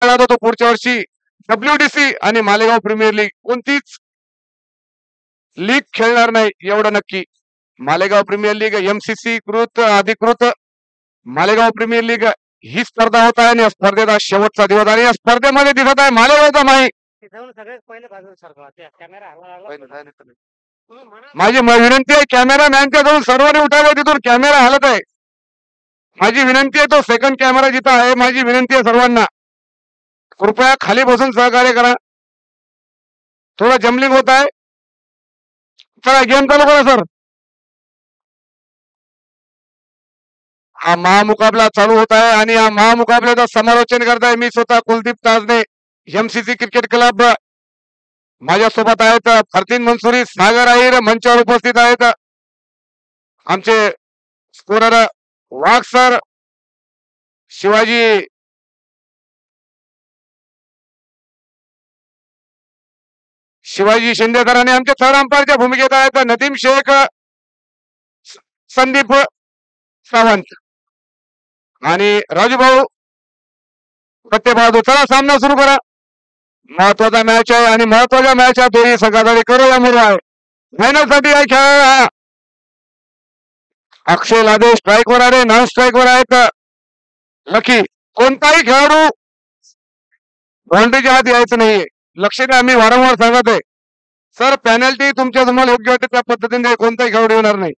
लक्षात होतो पुढच्या वर्षी WTC आणि मालेगाव प्रीमियर लीग कोणतीच लीग खेळणार नाही एवढं नक्की. मालेगाव प्रीमियर लीग MCC कृत अधिकृत मालेगाव प्रीमियर लीग ही स्पर्धा होत आहे आणि या स्पर्धेचा शेवटचा दिवस आणि या स्पर्धेमध्ये दिसत आहे मालेगावचा माही. माझी विनंती आहे कॅमेरामॅनच्या जाऊन सर्वांनी उठावे तिथून कॅमेरा हलत आहे. माझी विनंती आहे तो सेकंड कॅमेरा जिथं आहे माझी विनंती आहे सर्वांना कृपया खाली बसून सहकार्य करा. थोडं जमलिंग होत आहे. चला गेम चालू करा सर. हा महामुकाबला चालू होत आहे आणि या महामुकाबल्याचं समालोचन करताय मी स्वतः Kuldeep Tajne MCC cricket club. माझ्यासोबत आहेत फरतीन मनसुरी सागर अहिर मंचावर उपस्थित आहेत. आमचे स्कोरर वाघ सर शिवाजी शिंदे सर आणि आमचे थर्ड अंपायरच्या भूमिकेत आहेत नदीम शेख संदीप सावंत आणि राजूभाऊ सत्यबाजू. चला सामना सुरू करा. महत्वाचा मॅच आहे आणि महत्वाच्या मॅच दोन्ही संघासाठी करूया मुरू आहे. फायनल साठी आहे खेळ. अक्षय लादे स्ट्राईक वर आहे नॉन स्ट्राईक वर आहेत. लकी कोणताही खेळाडू बाउंड्रीच्या आत यायचं नाहीये. लक्ष द्या मी वारंवार सांगत आहे सर पॅनल्टी तुमच्या तुम्हाला योग्य वाटते त्या पद्धतीने कोणताही खेळाडू येणार नाही.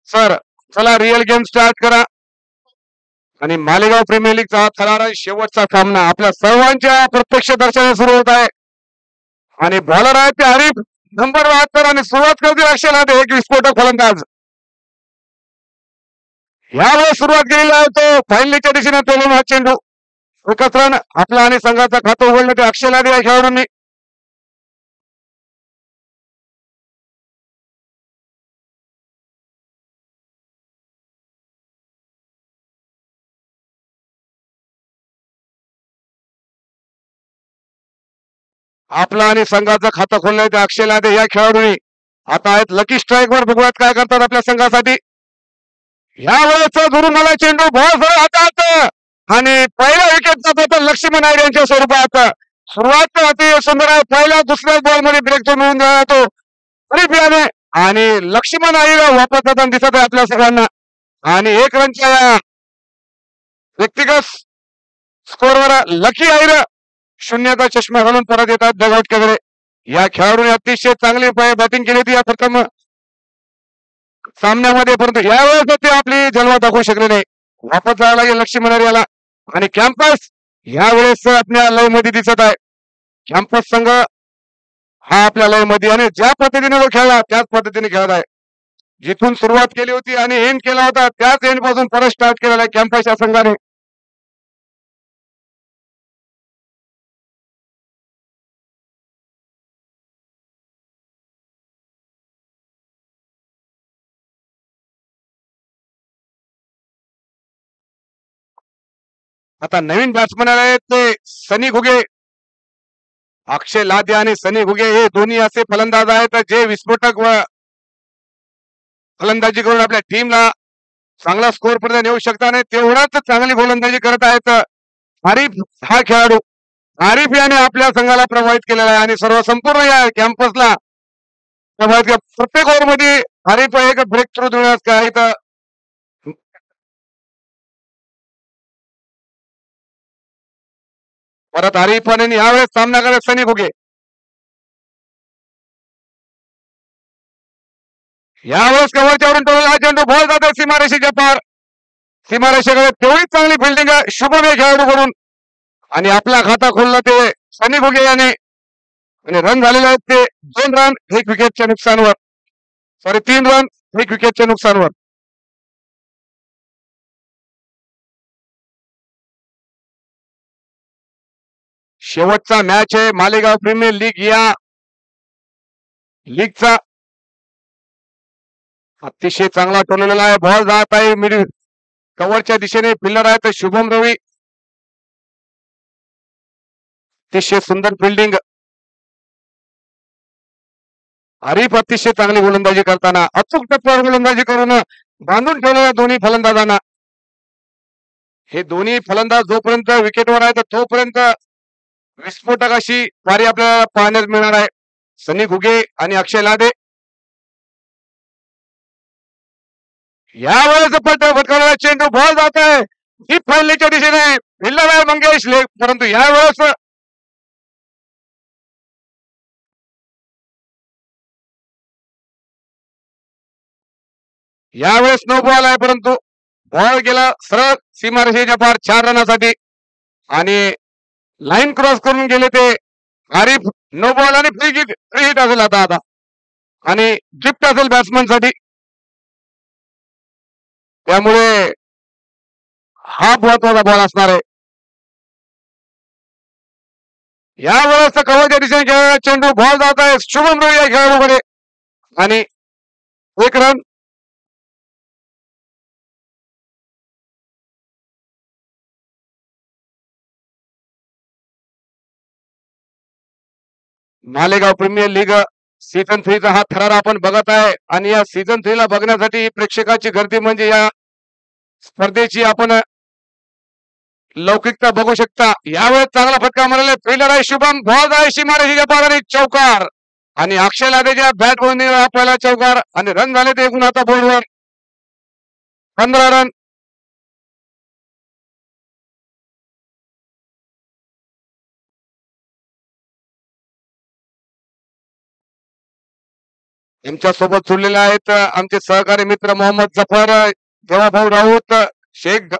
सर चला रिअल गेम स्टार्ट करा आणि मालेगाव प्रीमियर लीगचा थरारा शेवटचा सामना आपल्या सर्वांच्या प्रत्यक्ष दर्शनाने सुरू होत आहे आणि बॉलर आहे ते हरीफ नंबर 72 आणि सुरुवात करते अक्षय एक विस्फोटक फलंदाज. यावेळेस सुरुवात केलेला आहे तो फायनलीच्या दिशेने तोलून हा चेंडू एकच रन आपला आणि संघाचा खातं उघडलं ते अक्षय लादे या खेळाडूंनी. आपला आणि संघाचं खातं खोललंय ते अक्षय लादे या खेळाडूंनी. आता आहेत लकी स्ट्राईक वर बघूयात काय करतात आपल्या संघासाठी. यावेळेस दुरून आला चेंडू बॉल हातात आणि पहिला विकेट जातो लक्ष्मण नायर यांच्या स्वरूपात. सुरुवात अति सुंदर आहे. पहिल्या दुसऱ्या बॉल मध्ये ब्रेक तो मिळून जातो तरी आणि लक्ष्मण नायर वापरताना दिसत आहे आपल्या सर्वांना आणि 1 रनच्या या व्यक्तिगत स्कोरवर लकी आयर शून्याचा चष्मा घालून परत येतात डगआउट केले. या खेळाडूने अतिशय चांगली बॅटिंग केली होती या प्रथम सामन्यामध्ये परंतु यावेळेस ते आपली जलवा दाखवू शकले नाही. वापस जायला लागेल लक्ष्मण याला आणि कॅम्पस यावेळेस आपल्या लय मध्ये दिसत आहे. कॅम्पस संघ हा आपल्या लय मध्ये आणि ज्या पद्धतीने तो खेळला त्याच पद्धतीने खेळत आहे. जिथून सुरुवात केली होती आणि एंड केला होता त्याच एंड पासून परत स्टार्ट केलेला आहे कॅम्पस या संघाने. आता नवीन बॅट्समन आहेत ते सनी घुगे. अक्षय लादे आणि सनी घुगे हे दोन्ही असे फलंदाज आहेत जे विस्फोटक व फलंदाजी करून आपल्या टीमला चांगला स्कोर पर्यंत नेऊ शकतात आणि तेवढाच चांगली गोलंदाजी करत आहेत. आरिफ हा खेळाडू आरिफ याने आपल्या संघाला प्रभावित केलेला आहे आणि सर्व संपूर्ण या कॅम्पसला प्रभावित प्रत्येक ओव्हर मध्ये आरिफ एक ब्रेक थ्रू देण्यास काय तर परत आरिफ आणि यावेळेस सामना करत सनी घुगे. यावेळेस कव्हरच्यावरून टोलला चेंडू बॉल जातो सीमारेषेच्या पार. सीमारेषेकडे तेवढीच चांगली फिल्डिंग शुभम हे खेळाडू करून आणि आपला खाता खोलला ते सनी घुगे याने आणि रन झालेले आहेत ते 2 रन 1 विकेटच्या नुकसानवर, सॉरी 3 रन 1 विकेटच्या नुकसानवर. शेवटचा मॅच आहे मालेगाव प्रीमियर लीग या लीगचा. अतिशय चांगला टोललेला आहे, बॉल जात आहे मिडल कव्हरच्या दिशेने, फिल्डर आहे तर शुभम रवी. अतिशय सुंदर फिल्डिंग, हरीफ अतिशय चांगली गोलंदाजी करताना अचूक टप्प्यावर गोलंदाजी करून बांधून ठेवलेल्या दोन्ही फलंदाजांना. हे दोन्ही फलंदाज जोपर्यंत विकेटवर आहेत तोपर्यंत विस्फोटक अशी पारी आपल्याला पाहण्यास मिळणार आहे. सनी घुगे आणि अक्षय लादे. यावेळेस पलटा फटकारलेला चेंडू, बॉल जात आहे डीप फाईलच्या दिशेने, फिल्डर आहे मंगेश लेग, परंतु यावेळेस नो बॉल आहे, परंतु बॉल गेला सरळ सीमारेषेच्या पार 4 रनासाठी आणि लाईन क्रॉस करून गेले ते आरिफ. नो बॉल आणि फ्री हिट असेल आता आणि गिफ्ट असेल बॅट्समन साठी, त्यामुळे हा महत्वाचा बॉल असणार आहे. यावेळेस कव्हरच्या दिशेने खेळलेला चेंडू, बॉल जात आहे शुभम रवी या खेळाडूकडे आणि 1 run. Malegaon premier league season 3 चा हा थरार आपण बघत आहे आणि या सीझन 3 ला बघण्यासाठी प्रेक्षकाची गर्दी म्हणजे या स्पर्धेची आपण लौकिकता बघू शकता. यावेळेस चांगला फटका मारलेला फिल्डर आहे शुभम, बॉल आहे सीमारेषेच्या पार आणि चौकार आणि अक्षय लादेच्या बॅट बॉलने आपल्याला चौकार आणि रन झाले ते एकूण आता बोर्डवर 15 रन. आमच्या सोबत जोडलेले आहेत आमचे सहकारी मित्र मोहम्मद जफर, देवाभाऊ राऊत, शेख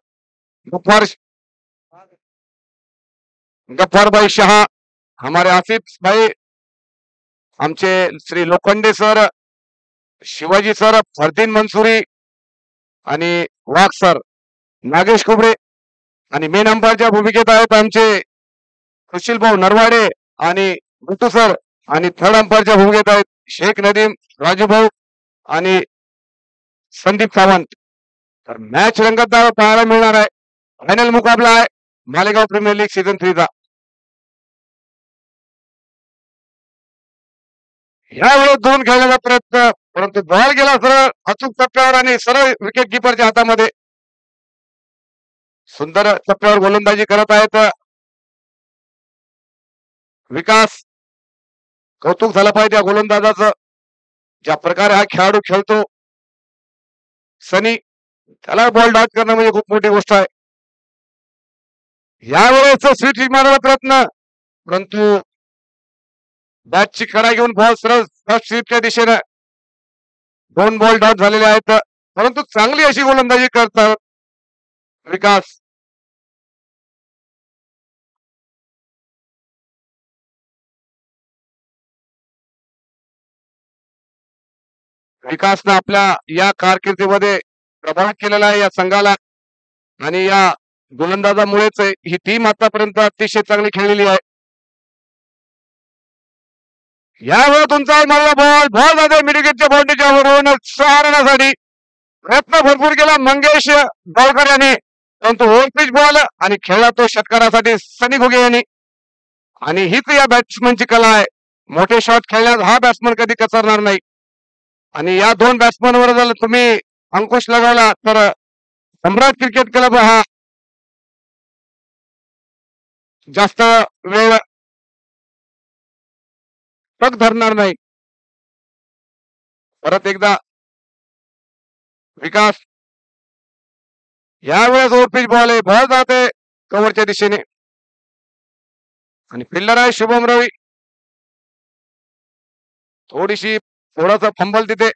गफ्फार भाई शाह, हमारे आसिफ भाई, आमचे श्री लोखंडे सर, शिवाजी सर, फरदीन मंसुरी आणि वाघ सर, नागेश कुबडे आणि मेन अंपायरच्या भूमिकेत आहेत आमचे सुशील भाऊ नरवाडे आणि गुट्टू सर आणि थर्ड अंपायरच्या भूमिकेत आहेत शेख नदीम, राजू भाऊ आणि संदीप सावंत. तर मॅच रंगतदार पाहायला मिळणार आहे. फायनल मुकाबला आहे मालेगाव प्रीमियर लीग सीझन 3 चा. यावेळेस 2 खेळण्याचा प्रयत्न, परंतु बॉल गेला सरळ अचूक टप्प्यावर आणि सरळ विकेट किपरच्या हातामध्ये. सुंदर टप्प्यावर गोलंदाजी करत आहेत विकास. कौतुक झालं पाहिजे या गोलंदाजाचं, ज्या प्रकारे हा खेळाडू खेळतो. सनी, त्याला बॉल डॉट करणं म्हणजे खूप मोठी गोष्ट आहे. यावेळेस स्वीट मारण्याचा प्रयत्न, परंतु बॅटची कडा घेऊन बॉल सरळ फर्स्ट स्वीपच्या दिशेने, 2 बॉल डॉट झालेले आहेत, परंतु चांगली अशी गोलंदाजी करतात विकास. विकासनं आपल्या या कारकिर्दीमध्ये प्रभावित केलेला आहे या संघाला आणि या गोलंदाजामुळेच ही टीम आतापर्यंत अतिशय चांगली खेळलेली आहे. यावेळी तुमचा मारला बॉल जाते मिडविकेटच्या बाउंड्रीच्या वरून 6 रनासाठी. प्रयत्न भरपूर केला मंगेश गावकर यांनी, परंतु ओव्हरपिच बॉल आणि खेळला तो षटकारासाठी सनी घुगे यांनी. आणि हीच या बॅट्समनची कला आहे, मोठे शॉट खेळण्यास हा बॅट्समन कधी कचरणार नाही. आणि या 2 बॅट्समनवर जर तुम्ही अंकुश लगावला तर सम्राट क्रिकेट क्लब हा जास्त वेळ तग धरणार नाही. परत एकदा विकास, यावेळेस ओव्हरपिच बॉल आहे, बॉल जाते कव्हरच्या दिशेने आणि फिल्डर आहे शुभम रवी. थोडासा फंबल तिथे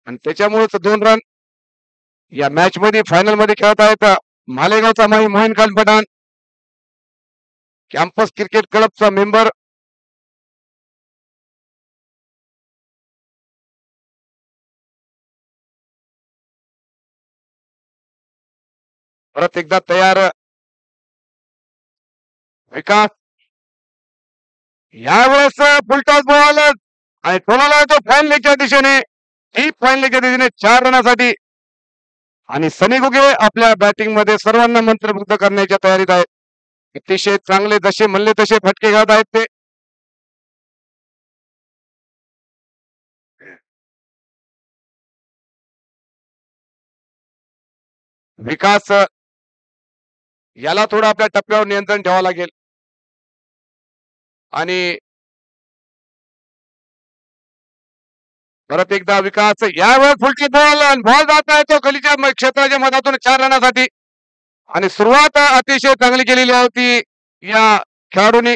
आणि त्याच्यामुळेच 2 रन. या मॅच मध्ये फायनल मध्ये खेळत आहेत मालेगावचा मोहीन खान पठाण कॅम्पस क्रिकेट क्लबचा मेंबर परत एकदा तयार विकास यावेळेस फुलटॉस बॉल आणि टोलाला तो फाईन लेगच्या दिशेने ही फाईन लेगच्या दिशेने 4 रनासाठी आणि सनी गुगे आपल्या बॅटिंग मध्ये सर्वांना मंत्रमुग्ध करण्याच्या तयारीत आहेत. अतिशय चांगले जसे म्हणले तसे फटके घालत आहेत ते. विकास याला थोडं आपल्या टप्प्यावर नियंत्रण ठेवावं लागेल आणि परत एकदा विकास यावेळेस फुलटी बॉल बॉल जात आहे तो गलीच्या क्षेत्राच्या मधातून 4 रनासाठी आणि सुरुवात अतिशय चांगली केलेली होती या खेळाडूंनी.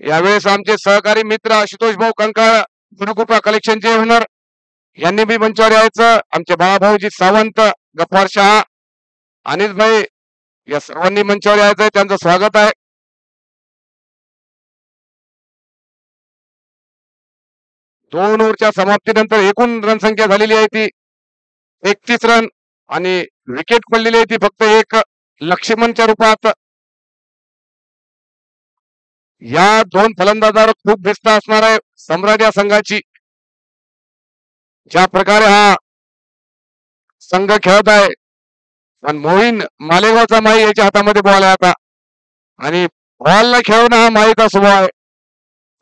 यावेळेस आमचे सहकारी मित्र आशुतोष भाऊ कंकाळ गुरुकृपा कलेक्शनचे ओनर यांनी बी मंचावर यायचं. आमचे बाळाभाऊजी सावंत गफ्फार शहा अनिस भाई या सर्वांनी मंचावर यायचंय. त्यांचं स्वागत आहे. दोन ओव्हरच्या समाप्तीनंतर एकूण रणसंख्या झालेली आहे ती 31 रन आणि विकेट पडलेली आहे ती फक्त एक लक्ष्मणच्या रूपात. या दोन फलंदाजांवर खूप भिस्त असणार आहे सम्राट या संघाची. ज्या प्रकारे हा संघ खेळत आहे पण मोहीन मालेगावचा माई याच्या हातामध्ये बॉल आहे आता आणि बॉलला खेळणं हा माईचा स्वभाव आहे.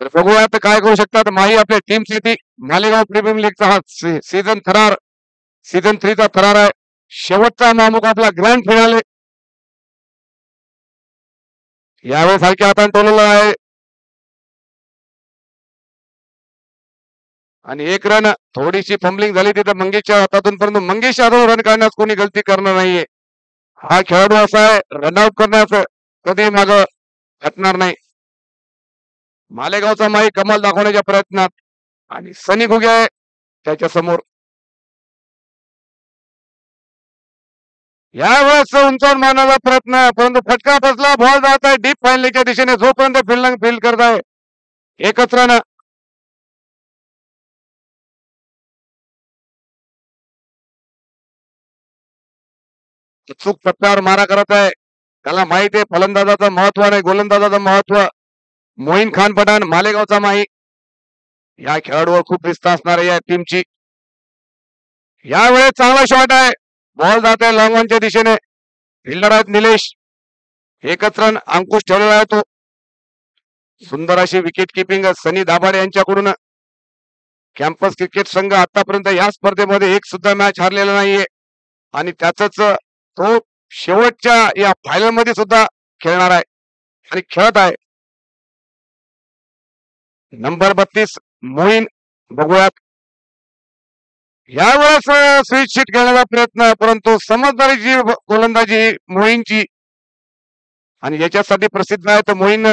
तर बघूयात काय करू शकतात माही आपल्या टीमसाठी. मालेगाव प्रीमियर लीगचा हा सीझन 3चा थरार आहे. शेवटचा मुकाबला ग्रँड फिनाले यावेळेस हलक्या हाताने टोलला आहे आणि एक रन थोडीशी फंबलिंग झाली तिथं मंगेशच्या हातातून, परंतु मंगेश यादव रन काढण्यास कोणी गलती करणार नाहीये. हा खेळाडू असा आहे रनआउट करण्यास कधी माग हटणार नाही. मालेगावचा माई कमाल दाखवण्याच्या प्रयत्नात आणि सनी घुगे आहे त्याच्या समोर. यावेळेस उंचावून मारण्याचा प्रयत्न परंतु फटका बसला. बॉल जात आहे डीप फाईनलीच्या दिशेने. जोपर्यंत फील्ड करत आहे एकच रन. चूक टप्प्यावर मारा करत आहे. त्याला माहिती आहे फलंदाजाचं महत्व नाही गोलंदाजाचं महत्व. मोईन खान पठाण मालेगावचा माही या खेळाडूवर खूप रिस्त असणार आहे या टीमची. यावेळेस चांगला शॉट आहे. बॉल जात आहे लॉंग दिशेने. फिल्डर आहेत निलेश. एकच रन अंकुश ठेवलेला आहे तो. सुंदर अशी विकेट किपिंग सनी दाभाडे यांच्याकडून. कॅम्पस क्रिकेट संघ आतापर्यंत या स्पर्धेमध्ये एक सुद्धा मॅच हारलेला नाहीये आणि त्याच तो शेवटच्या या फायनल मध्ये सुद्धा खेळणार आहे आणि खेळत आहे. नंबर 32 मोहीन. बघूयात यावेळेस स्विच शीट खेळण्याचा प्रयत्न परंतु समजदारीची गोलंदाजी मोहीनची आणि याच्यासाठी प्रसिद्ध आहे तर मोहीन.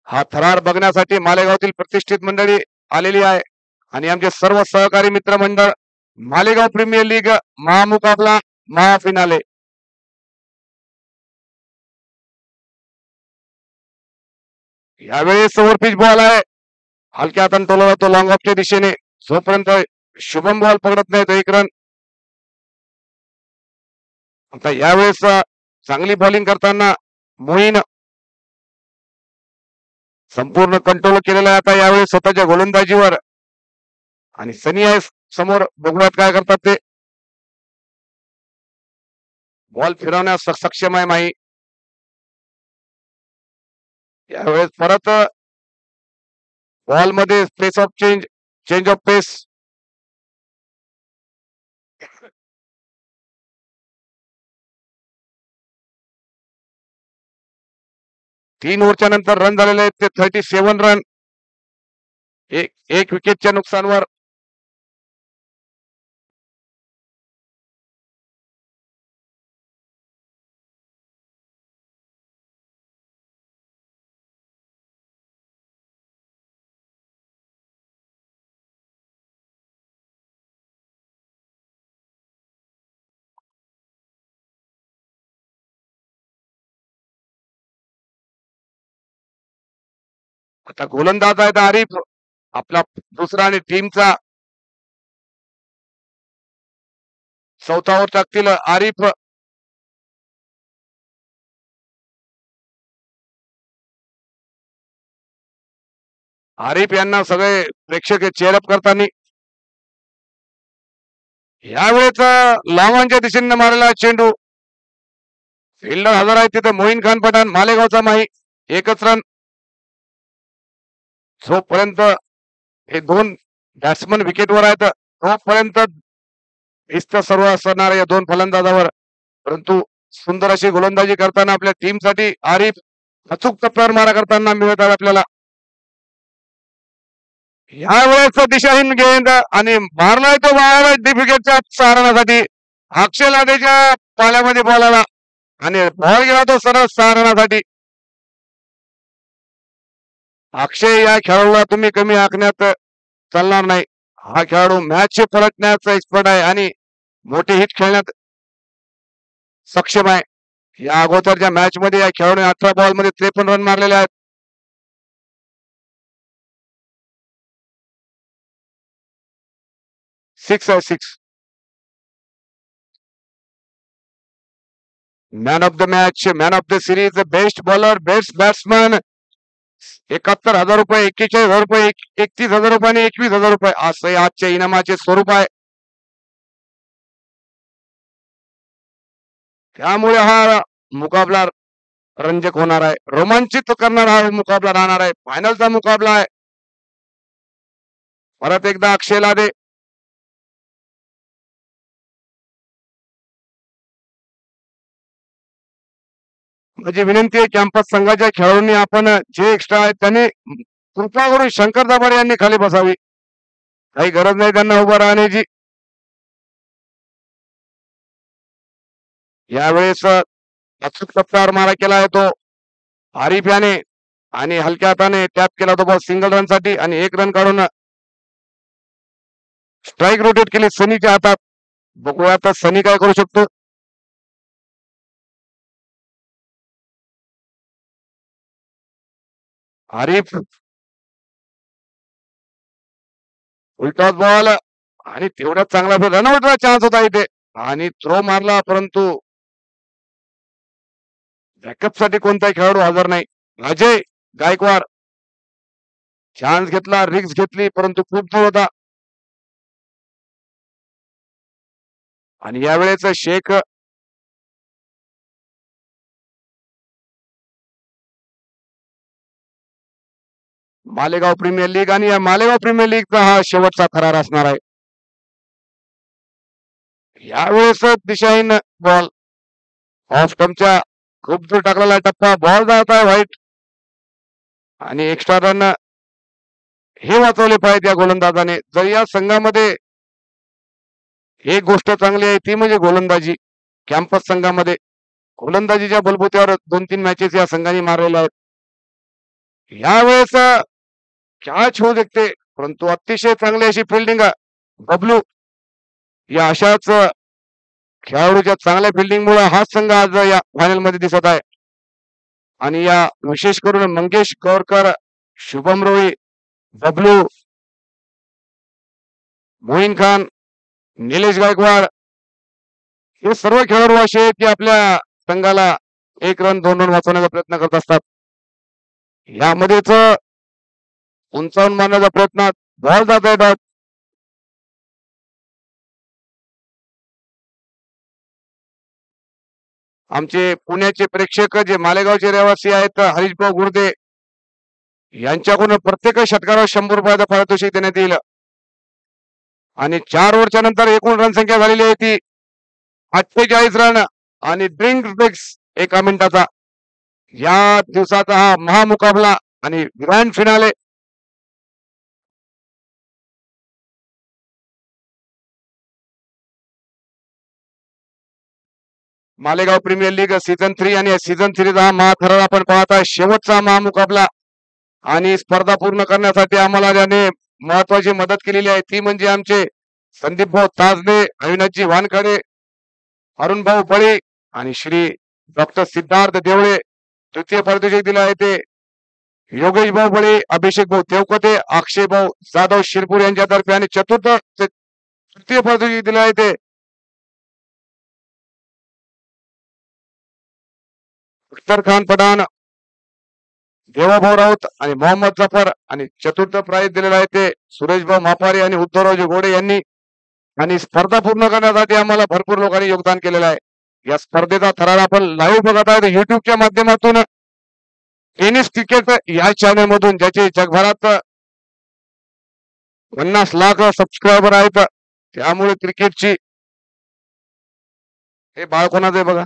हा थरार बघण्यासाठी मालेगावतील प्रतिष्ठित मंडळी आलेली आहे आणि आमचे सर्व सहकारी मित्रमंडळ. मालेगाव प्रीमियर लीग महामुकाबला महाफिनाले. यावेळी समोर पिच बॉल आहे. हलक्या हाताने टोला जातो लॉंग ऑफच्या दिशेने. जोपर्यंत शुभम बॉल पकडत नाही तो एक रन. आता यावेळेस चांगली बॉलिंग करताना मोहीन संपूर्ण कंट्रोल केलेला आहे आता यावेळेस स्वतःच्या गोलंदाजीवर आणि सनी आहे समोर. बघूयात काय करतात ते. बॉल फिरवण्यास सक्षम आहे माही. यावेळेस परत बॉल मध्ये पेस ऑफ चेंज ऑफ पेस. 3 ओव्हरच्या नंतर रन झालेले आहेत ते 37 रन. एक विकेटच्या नुकसानवर. आता गोलंदाज आहेत आरिफ, आपला दुसरा आणि टीमचा चौथा ओव्हर टाकतील आरिफ. आरिफ यांना सगळे प्रेक्षक चेअरअप करताना यावेळेस लावांच्या दिशेने मारलेला चेंडू. फिल्डर हजर आहे तिथे मोईन खान पठाण मालेगावचा माही. एकच रन. जोपर्यंत हे दोन बॅट्समन विकेटवर आहेत तोपर्यंत इस्त सर्व असणार या दोन फलंदाजावर. परंतु सुंदर अशी गोलंदाजी करताना आपल्या टीमसाठी आरिफ अचूक टप्प्यावर मारा करताना मिळत आहे आपल्याला. यावेळेस दिशाहीन गेंद आणि मारलाय तो विकेटच्या सहारणासाठी. अक्षय लादेच्या पाल्यामध्ये बॉल आला आणि बॉल गेला तो सरळ सहारणासाठी. अक्षय या खेळाडूला तुम्ही कमी आखण्यात चालणार नाही. हा खेळाडू मॅच पलटण्याचा एक्सपर्ट आहे आणि मोठे हिट खेळण्यात सक्षम आहे. या अगोदरच्या मॅच मध्ये या खेळाडूने 18 बॉल मध्ये 53 रन मारलेले आहेत. सिक्स आहे 6. Man of the match, man of the series, best bowler, best batsman 71,000 रुपये, 41,000 रुपये, 31,000 रुपये आणि 21,000 रुपये असं आजच्या इनामाचे स्वरूप आहे. त्यामुळे हा मुकाबला रंजक होणार आहे, रोमांचित करणार हा मुकाबला राहणार आहे. फायनलचा मुकाबला आहे. परत एकदा अक्षय लादे. माझी विनंती आहे कॅम्पस संघाच्या खेळाडूंनी आपण जे एक्स्ट्रा आहेत त्यांनी कृपा करून शंकर दाभाडे यांनी खाली बसावी. काही गरज नाही त्यांना उभं राहण्याची. यावेळेस अचूक टप्प्यावर मारा केला आहे तो आरिफ याने आणि हलक्या हाताने टॅप केला तो बॉल सिंगल रन साठी आणि 1 रन काढून स्ट्राईक रोटेट केली सनीच्या हातात. बघूया सनी काय करू शकतो. आरिफ उलटा बॉल आणि तेवढ्याच चांगला रनआउटचा चान्स होता इथे आणि थ्रो मारला परंतु बॅकअप साठी कोणताही खेळाडू हजर नाही. अजय गायकवाड चान्स घेतला, रिक्स घेतली परंतु खूप दूर होता. आणि यावेळेस शेख मालेगाव प्रीमियर लीग आणि या मालेगाव प्रीमियर लीगचा हा शेवटचा करार असणार आहे. यावेळेस दिशाहीन बॉल ऑफ स्टंपच्या खूप दूर टाकलेला टप्पा, बॉल जात आहे व्हाईट आणि एक्स्ट्रा रन हे वाचवले पाहिजे या गोलंदाजाने. जर या संघामध्ये एक गोष्ट चांगली आहे ती म्हणजे गोलंदाजी. कॅम्पस संघामध्ये गोलंदाजीच्या बलबुत्यावर 2-3 मॅचेस या संघाने मारलेल्या आहेत. यावेळेस कॅच होऊ शकते परंतु अतिशय चांगली अशी फिल्डिंग बबलू या अशाच खेळाडूच्या चांगल्या फिल्डिंगमुळे हा संघ आज या फायनल मध्ये दिसत आहे. आणि या विशेष करून मंगेश गौरकर, शुभम रोही, बबलू, मोईन खान, निलेश गायकवाड हे सर्व खेळाडू असे आहेत की आपल्या संघाला 1 रन 2 रन वाचवण्याचा प्रयत्न करत असतात. यामध्येच उंचावून मारण्याचा प्रयत्न, बॉल जात आहे. आमचे पुण्याचे प्रेक्षक जे मालेगावचे रहिवासी आहेत हरीशभाऊ गुर्दे यांच्याकडून प्रत्येक षटकारावर 100 रुपयाचा पारितोषिक देण्यात येईल. आणि 4 ओव्हरच्या नंतर एकूण रन संख्या झालेली आहे ती 48 रन आणि ड्रिंक ब्रेक्स 1 मिनिटाचा. या दिवसाचा हा महामुकाबला आणि grand finale Malegaon premier league season 3 आणि सीझन 3 हा महाथरार आपण पाहताय. शेवटचा महामुकाबला आणि स्पर्धा पूर्ण करण्यासाठी आम्हाला ज्याने महत्वाची मदत केलेली आहे ती म्हणजे आमचे संदीप भाऊ ताजने, अविनाशजी वानखडे, अरुण भाऊ बळी आणि श्री डॉक्टर सिद्धार्थ देवळे. तृतीय पारितोषिक दिलं आहे ते योगेश भाऊ बळे, अभिषेक भाऊ देवकते, अक्षय भाऊ जाधव शिरपूर यांच्या तर्फे आणि तृतीय पदवी दिले आहे ते अख्तर खान पठाण, देवाभाऊ राऊत आणि मोहम्मद जफर आणि चतुर्थ प्राइज दिलेला आहे ते सुरेश भाऊ मापारी आणि उद्धवरावजी घोडे यांनी. आणि स्पर्धा पूर्ण करण्यासाठी आम्हाला भरपूर लोकांनी योगदान केलेलं आहे. या स्पर्धेचा थरार आपण लाईव्ह बघत आहे युट्यूबच्या माध्यमातून. टेनिस क्रिकेट या चॅनल मधून ज्याचे जगभरात 50 लाख सबस्क्रायबर आहेत, त्यामुळे क्रिकेटची हे बाळ कोणाचं आहे बघा.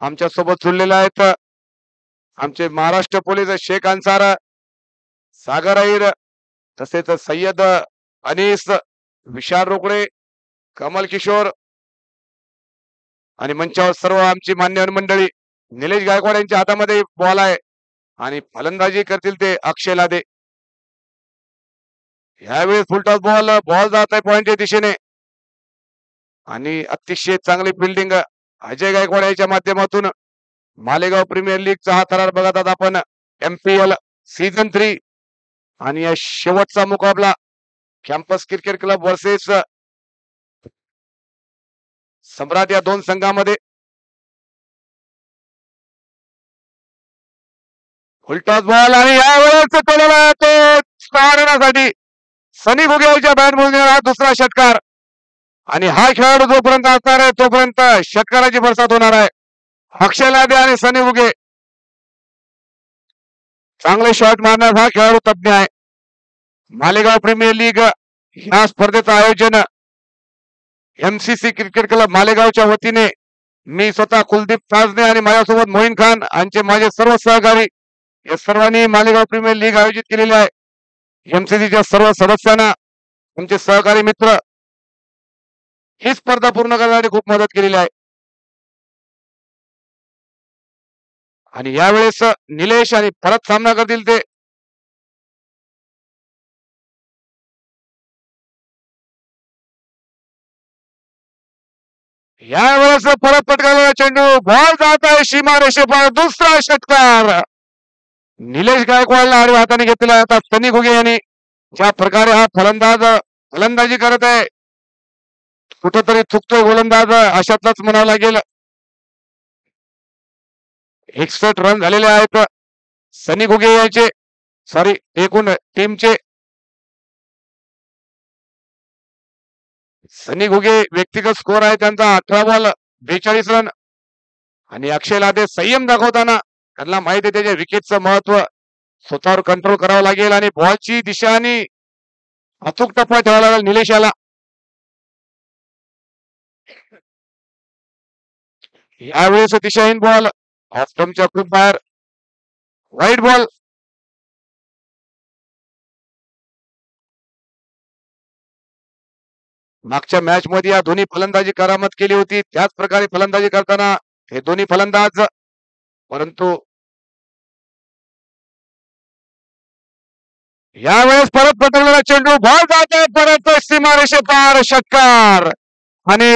आमच्या सोबत जुळलेले आहेत आमचे महाराष्ट्र पोलीस शेख अन्सार, सागर अहिर, तसेच सय्यद अनीस, विशाल रोकडे, कमल किशोर आणि मंचावर सर्व आमची मान्यवर मंडळी. निलेश गायकवाड यांच्या हातामध्ये बॉल आहे आणि फलंदाजी करतील ते अक्षय लादे. यावेळेस फुलटॉस बॉल जात आहे पॉइंटच्या दिशेने आणि अतिशय चांगली फिल्डिंग अजय गायकवाड यांच्या माध्यमातून. मालेगाव प्रीमियर लीगचा हा थरार बघत आहात आपण. MPL सीझन 3 आणि या शेवटचा मुकाबला campus cricket club versus Samrat या दोन संघामध्ये. फुलटॉस बॉल आणि यावेळेस तो आणण्यासाठी सनी घुगेच्या बॅट बोलणे हा दुसरा षटकार आणि हा खेळाडू जोपर्यंत असणार आहे तोपर्यंत षटकाराची बरसात होणार आहे. अक्षय लादे आणि सनी घुगे चांगले शॉट मारण्यास हा खेळाडू तज्ञ आहे. मालेगाव प्रीमियर लीग या स्पर्धेचं आयोजन MCC क्रिकेट क्लब मालेगावच्या वतीने मी स्वतः कुलदीप ताजने आणि माझ्यासोबत मोहीन खान यांचे माझे सर्व सहकारी या सर्वांनी मालेगाव प्रीमियर लीग आयोजित केलेले आहे. MCCच्या सर्व सदस्यांना आमचे सहकारी मित्र ही स्पर्धा पूर्ण करण्यासाठी खूप मदत केलेली आहे. आणि यावेळेस निलेश आणि परत सामना करतील ते यावेळेस परत पटकावलेला चेंडू बॉल जात आहे सीमा रेषेपार. दुसरा षटकार निलेश गायकवाडला आडव्या हाताने घेतलेला आहे. आता सनी घुगे यांनी ज्या प्रकारे हा फलंदाजी करत आहे कुठंतरी चुकतोय गोलंदाज अशातलाच म्हणावं लागेल. 61 रन झालेले आहेत सनी घुगे यांचे, सॉरी एकूण टीमचे. सनी घुगे व्यक्तिगत स्कोर आहे त्यांचा 18 बॉल 42 रन. आणि अक्षय लादे संयम दाखवताना त्यांना माहिती आहे त्याच्या विकेटचं महत्व, स्वतःवर कंट्रोल करावं लागेल आणि बॉलची दिशा आणि अचूक टप्पा ठेवावा लागेल निलेशाला. यावेळेस दिशाहीन बॉल ऑफ स्टंपच्या खूप बाहेर, वाईट बॉल. मागच्या मॅच मध्ये या दोन्ही फलंदाजी करामत केली होती, त्याच प्रकारे फलंदाजी करताना हे दोन्ही फलंदाज, परंतु यावेळेस परत पटकलेला चेंडू बॉल जात आहे परत सीमारेषे पार. षटकार आणि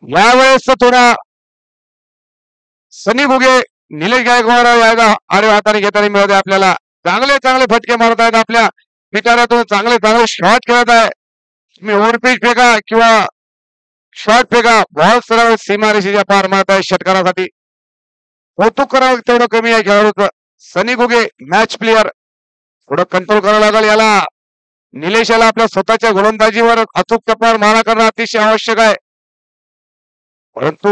यावेळेस थोडा सनी घुगे निलेश गायकवाड आडव्या हाताने घेताना मिळत आहे आपल्याला. चांगले चांगले फटके मारत आहेत आपल्या पिटाऱ्यातून, चांगले चांगले शॉट खेळत आहे. तुम्ही ओव्हरपिच फेका किंवा शॉट फेका, बॉल सरळ सीमारेषेच्या पार मारत आहे षटकारासाठी. कौतुक करावं तेवढं कमी आहे खेळाडूचं. सनी घुगे मॅच प्लेयर, थोडं कंट्रोल करावं लागेल याला. निलेशाला आपल्या स्वतःच्या गोलंदाजीवर अचूक टप्प्यावर मारा करणं अतिशय आवश्यक आहे, परंतु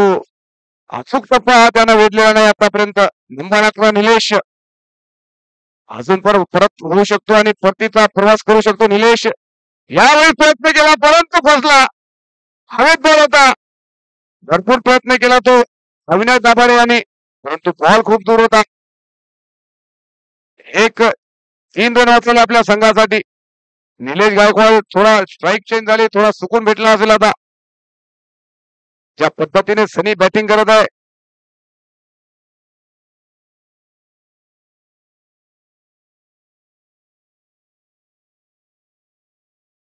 अचूक टप्पा हा त्यानं वेधलेला नाही आतापर्यंत. नंबर 11 निलेश अजून परत होऊ शकतो आणि परतीचा प्रवास करू शकतो. निलेश यावेळी प्रयत्न केला परंतु फसला. हवेत बॉल होता. भरपूर प्रयत्न केला तो अविनाश दाभाडे यांनी, परंतु बॉल खूप दूर होता. 3 रन वाचवले आपल्या संघासाठी. निलेश गायकवाड थोडा स्ट्राईक चेंज झाली, थोडा सुकून भेटला असेल आता. ज्या पद्धतीने सनी बॅटिंग करत आहे,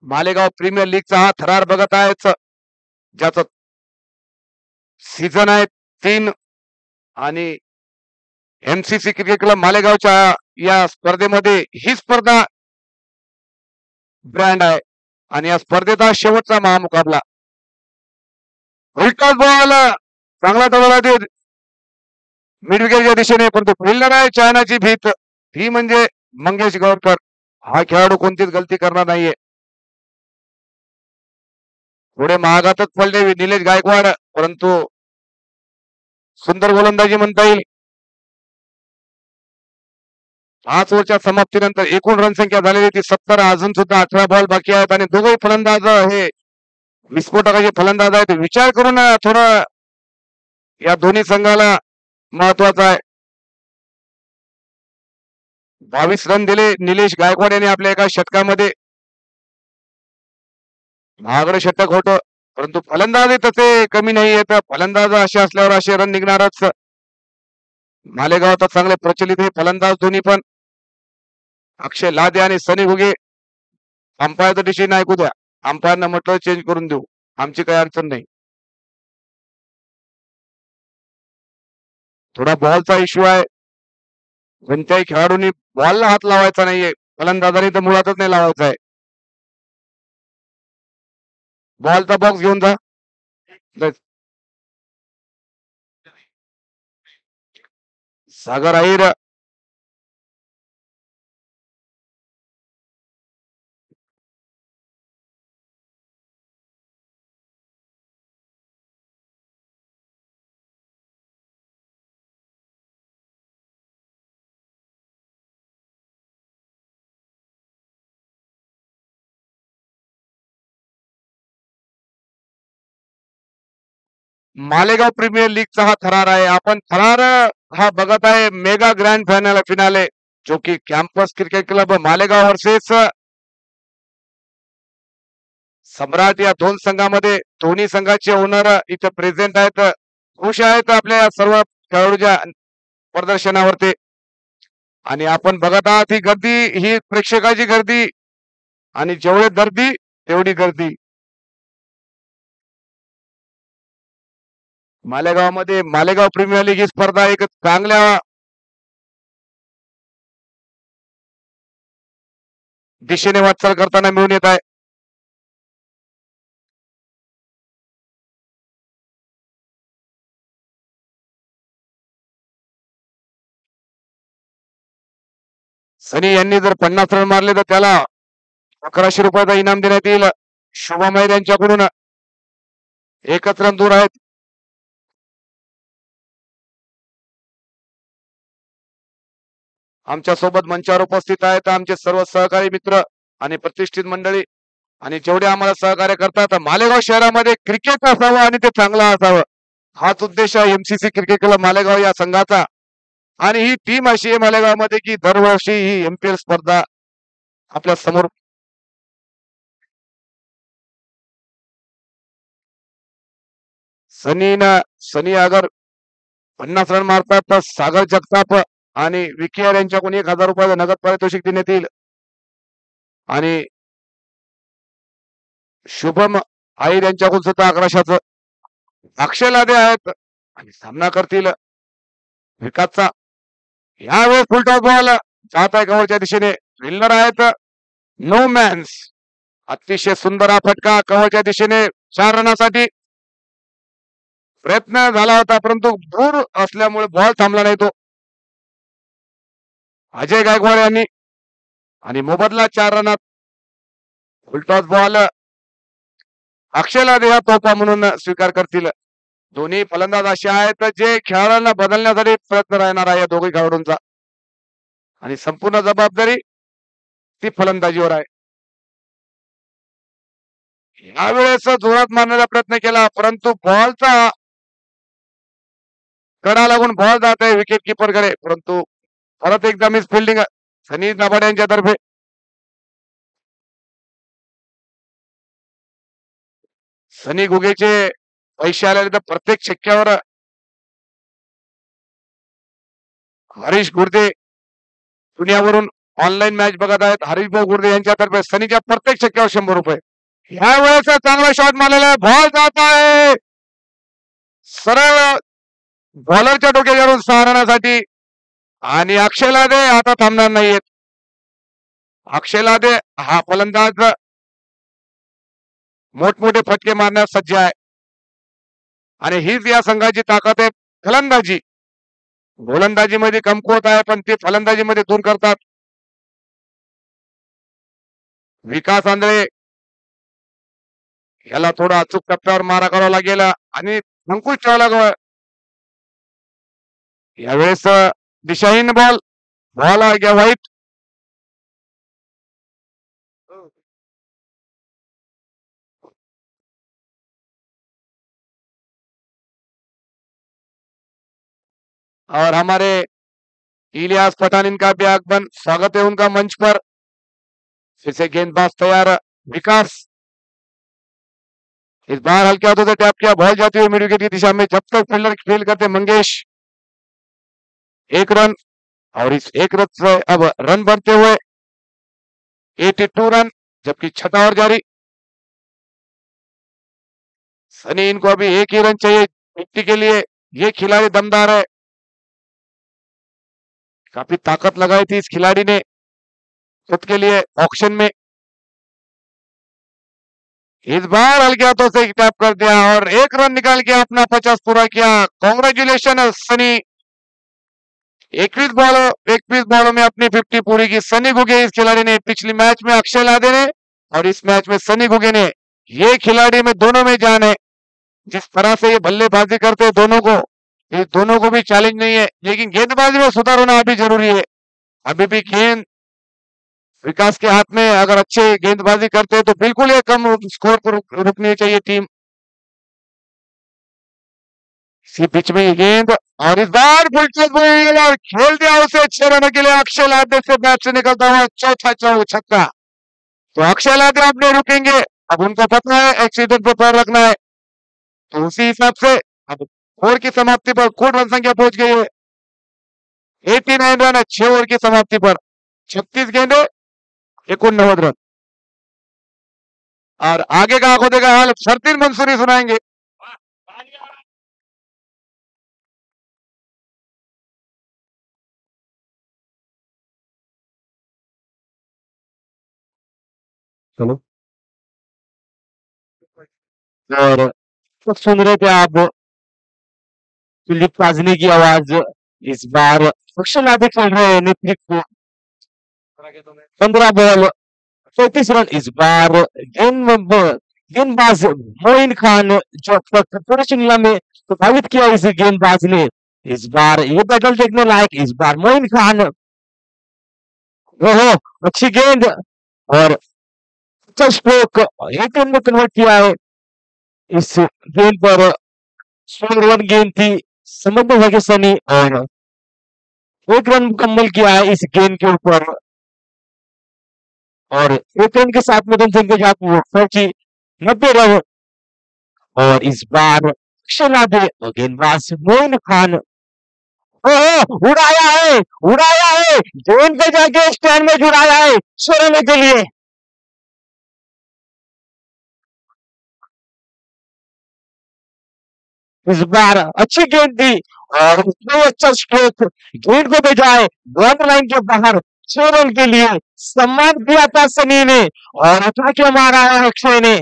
मालेगाव प्रीमियर लीगचा हा थरार बघत आहे, ज्याचं सीझन आहे 3 आणि एमसीसी क्रिकेट क्लब मालेगावच्या या स्पर्धेमध्ये ही स्पर्धा ब्रँड आहे आणि या स्पर्धेचा शेवटचा महामुकाबला. उलटा बॉल चांगला टोला मिड विकेटच्या दिशेने, परंतु फिल्डर आहे चायनाची भीत, ती म्हणजे मंगेश गावकर. हा खेळाडू कोणतीच गलती करणार नाहीये. पुढे महागातच पडले निलेश गायकवाड, परंतु सुंदर गोलंदाजी म्हणता येईल. 5 ओव्हरच्या समाप्तीनंतर एकूण रणसंख्या झालेली ती 70. अजून सुद्धा 18 बॉल बाकी आहेत आणि दोघेही फलंदाज हे विस्फोटकाचे फलंदाज आहेत. विचार करून थोडं या दोन्ही संघाला महत्वाचा आहे. 22 रन दिले निलेश गायकवाड यांनी आपल्या एका षटकामध्ये. महागडे षटक होतं, परंतु फलंदाज तसे कमी नाही येत. फलंदाज असे असल्यावर असे रन निघणारच. मालेगावात चांगले प्रचलित हे फलंदाज दोन्ही पण. अक्षय लादे आणि सनी घुगे. अंपायरच्या दिशेने ऐकू द्या, अंपायरनं म्हटलं चेंज करून देऊ, आमची काही अडचण नाही. थोडा बॉलचा इश्यू आहे. कोणत्याही खेळाडूंनी बॉलला हात लावायचा नाहीये, फलंदाजाने तर मुळातच नाही लावायचा आहे. बॉलचा बॉक्स घेऊन जा. सागर अहिर मालेगाव प्रीमियर लीगचा हा थरार आहे. आपण थरार हा बघत आहे मेगा ग्रँड फिनाले, जो की campus cricket club Malegaon versus Samrat या दोन संघामध्ये. दोन्ही संघाचे ओनर इथे प्रेझेंट आहेत, खुश आहेत आपल्या सर्व खेळाडूच्या प्रदर्शनावरती. आणि आपण बघत आहात ही गर्दी, ही प्रेक्षकाची गर्दी, आणि जेवढे गर्दी तेवढी गर्दी. मालेगावमध्ये मालेगाव प्रीमियर लीग ही स्पर्धा एक चांगल्या दिशेने वाटचाल करताना मिळून येत आहे. सनी यांनी जर 50 रन मारले तर त्याला 1100 रुपयाचा इनाम देण्यात येईल. शुभम मैर यांच्याकडून 1च रन दूर आहेत. आमच्या सोबत मंचावर उपस्थित आहेत आमचे सर्व सहकारी मित्र आणि प्रतिष्ठित मंडळी, आणि जेवढे आम्हाला सहकार्य करतात. मालेगाव शहरामध्ये क्रिकेट असावं आणि ते चांगलं असावं, हाच उद्देश आहे एमसीसी क्रिकेट क्लब मालेगाव या संघाचा. आणि ही टीम अशी आहे मालेगावमध्ये की दरवर्षी ही एमपीएल स्पर्धा आपल्या समोर. सनी अगर 50 रन मारतात तर सागर जगताप आणि विकीआर यांच्याकडून 1000 रुपयाचं नगद पारितोषिक देण्यात येईल. आणि शुभम आईर यांच्याकडून सुद्धा 1100चं. अक्षय लादे आहेत आणि सामना करतील विकासचा. यावेळेस फुलटॉस बॉल जात आहे कव्हरच्या दिशेने. फिल्डर आहेत नो मॅन्स. अतिशय सुंदर हा फटका कव्हरच्या दिशेने 4 रनासाठी. प्रयत्न झाला होता परंतु दूर असल्यामुळे बॉल थांबला नाही तो. अजय गायकवाड यांनी, आणि मोबदला 4 रनात. फुलटॉस बॉल अक्षयला देहा तोफा म्हणून स्वीकार करतील. दोन्ही फलंदाज असे आहेत जे खेळाडूंना बदलण्यासाठी प्रयत्न राहणार आहे या दोघी खेळाडूंचा. आणि संपूर्ण जबाबदारी ती फलंदाजीवर आहे. यावेळेस जोरात मारण्याचा प्रयत्न केला परंतु बॉलचा कडा लागून बॉल जात आहे विकेट किपर कडे, परंतु परत एकदा मिस फिल्डिंग सनी नाबाड यांच्या तर्फे. सनी घुगेचे पैसे आलेले तर प्रत्येक छक्क्यावर हरीश गुर्दे पुण्यावरून ऑनलाईन मॅच बघत आहेत. हरीश भाऊ गुर्दे यांच्यातर्फे सनीच्या प्रत्येक छक्क्यावर 100 रुपये. ह्या वेळेस चांगला शॉट मारलेला बॉल जात आहे सरळ बॉलरच्या डोक्यावरून सारण्यासाठी आणि अक्षय लादे आता थांबणार नाहीयेत. अक्षय लादे हा फलंदाज मोठमोठे फटके मारण्यास सज्ज आहे आणि हीच या संघाची ताकद आहे. फलंदाजी गोलंदाजीमध्ये कमकुवत आहे पण ते फलंदाजीमध्ये दूर करतात. विकास आंधळे याला थोडा अचूक टप्प्यावर मारा करावा लागेल आणि अंकुश ठेवावा लागेल. यावेळेस दिशाहीन बॉल बॉल आ गया व्हाईट. और हमारे इलियास पठान इनका भी आगमन, स्वागत है उनका मंच पर. फिर से गेंदबाज तैयार विकास, इस बार हल्के हाथों से टैप किया, बॉल जाती हुई मिड विकेट की दिशा में. जब तक फील्डर फील्ड करते मंगेश 1 रन और इस 1 रन से अब रन बढ़ते हुए 82 रन, जबकि छठा ओवर जारी. सनी इनको अभी 1 ही रन चाहिए जीतने के लिए. ये खिलाड़ी दमदार है, काफी ताकत लगाई थी इस खिलाड़ी ने खुद के लिए ऑक्शन में. इस बार हल्के हाथों से टैप कर दिया और 1 रन निकाल के अपना 50 पूरा किया. कांग्रेचुलेशन सनी. 21 बॉलों में अपनी 50 पूरी की सनी गुगे इस खिलाड़ी ने. पिछली मैच में अक्षय लादे ने और इस मैच में सनी गुगे ने. ये खिलाड़ी में दोनों में जान है. जिस तरह से ये बल्लेबाजी करते हैं दोनों को, ये दोनों को भी चैलेंज नहीं है, लेकिन गेंदबाजी में सुधार होना अभी जरूरी है. अभी भी गेंद विकास के हाथ में, अगर अच्छे गेंदबाजी करते हैं तो बिल्कुल ये कम स्कोर पर रुकनी चाहिए टीम. इसी बीच में ये गेंद और इस बार और खेल दिया उसे 6 रनों के लिए. अक्षय लादे से बैट से निकलता हुआ चौथा छक्का. तो अक्षय लादे अब नहीं रुकेंगे, अब उनको पता है एक्सीडेंट पर पैर रखना है. तो उसी हिसाब से अब ओवर की समाप्ति पर कुल रन संख्या पहुंच गई है 89 रन. 6 ओवर की समाप्ति पर 36 गेंदे 89 रन. और आगे का आंखों देखा हाल शर्तीन मंसूरी सुनाएंगे. चलो और तो सुन रहे थे आप दिलीप काजनी की आवाज. इस बार अक्षय लादे खेल रहे हैं नेतृत्व. 15 बॉल 34 रन. इस बार गेंदबाज मोइन खान जो पूरे श्रृंखला में प्रभावित किया इस गेंदबाज ने. इस बार ये बैटल देखने लायक. इस बार मोइन खान, ओहो अच्छी गेंद और अच्छा स्ट्रोक 18 में कन्वर्ट किया है. इस गेंद पर 16 रन गेंद थी. समझते हैं कि सनी और 1 रन मुकम्मल किया है इस गेंद के ऊपर और 1 रन के साथ में रन संख्या जाती है 90 रन. और इस बार अक्षय लादे और गेंदबाज मोइन खान, ओहो उड़ाया है गेंद पे जाके स्टैंड में जुड़ाया है 6 रन के लिए. इस बार अच्छी गेंद दी और उसने अच्छा स्ट्रोक गेंद को भेजा है बॉर्डर लाइन के बाहर 6 रन के लिए. सम्मान दिया था सनी ने और उठा के मारा है अक्षय ने.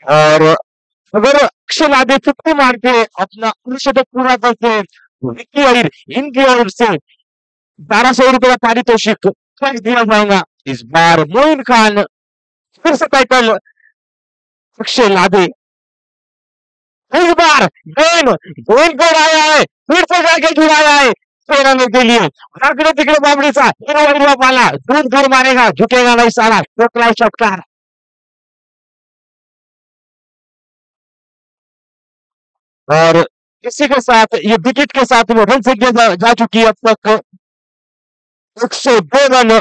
और अगर अक्षय लादे 50 मार के अपना अर्धशतक पूरा करते हैं तो विक्की अहिर इनकी ओर से 1200 रुपए का पारितोषिक कैश दिया जाएगा. इस बार मोइन खान फिर से टाइटल अक्षय लादे. इस बार गेंद गेंद को उड़ाया है, फिर से जाके जुड़ाया है 6 रनों के लिए। आंकड़े तिकड़े बाबड़ी सा हिरवा पाला दूर दूर मारेगा, झुकेगा नहीं साला, टोकला चटकार। और इसी के साथ ये विकेट के साथ वो रन संख्या जा चुकी है अब तक 102 रन,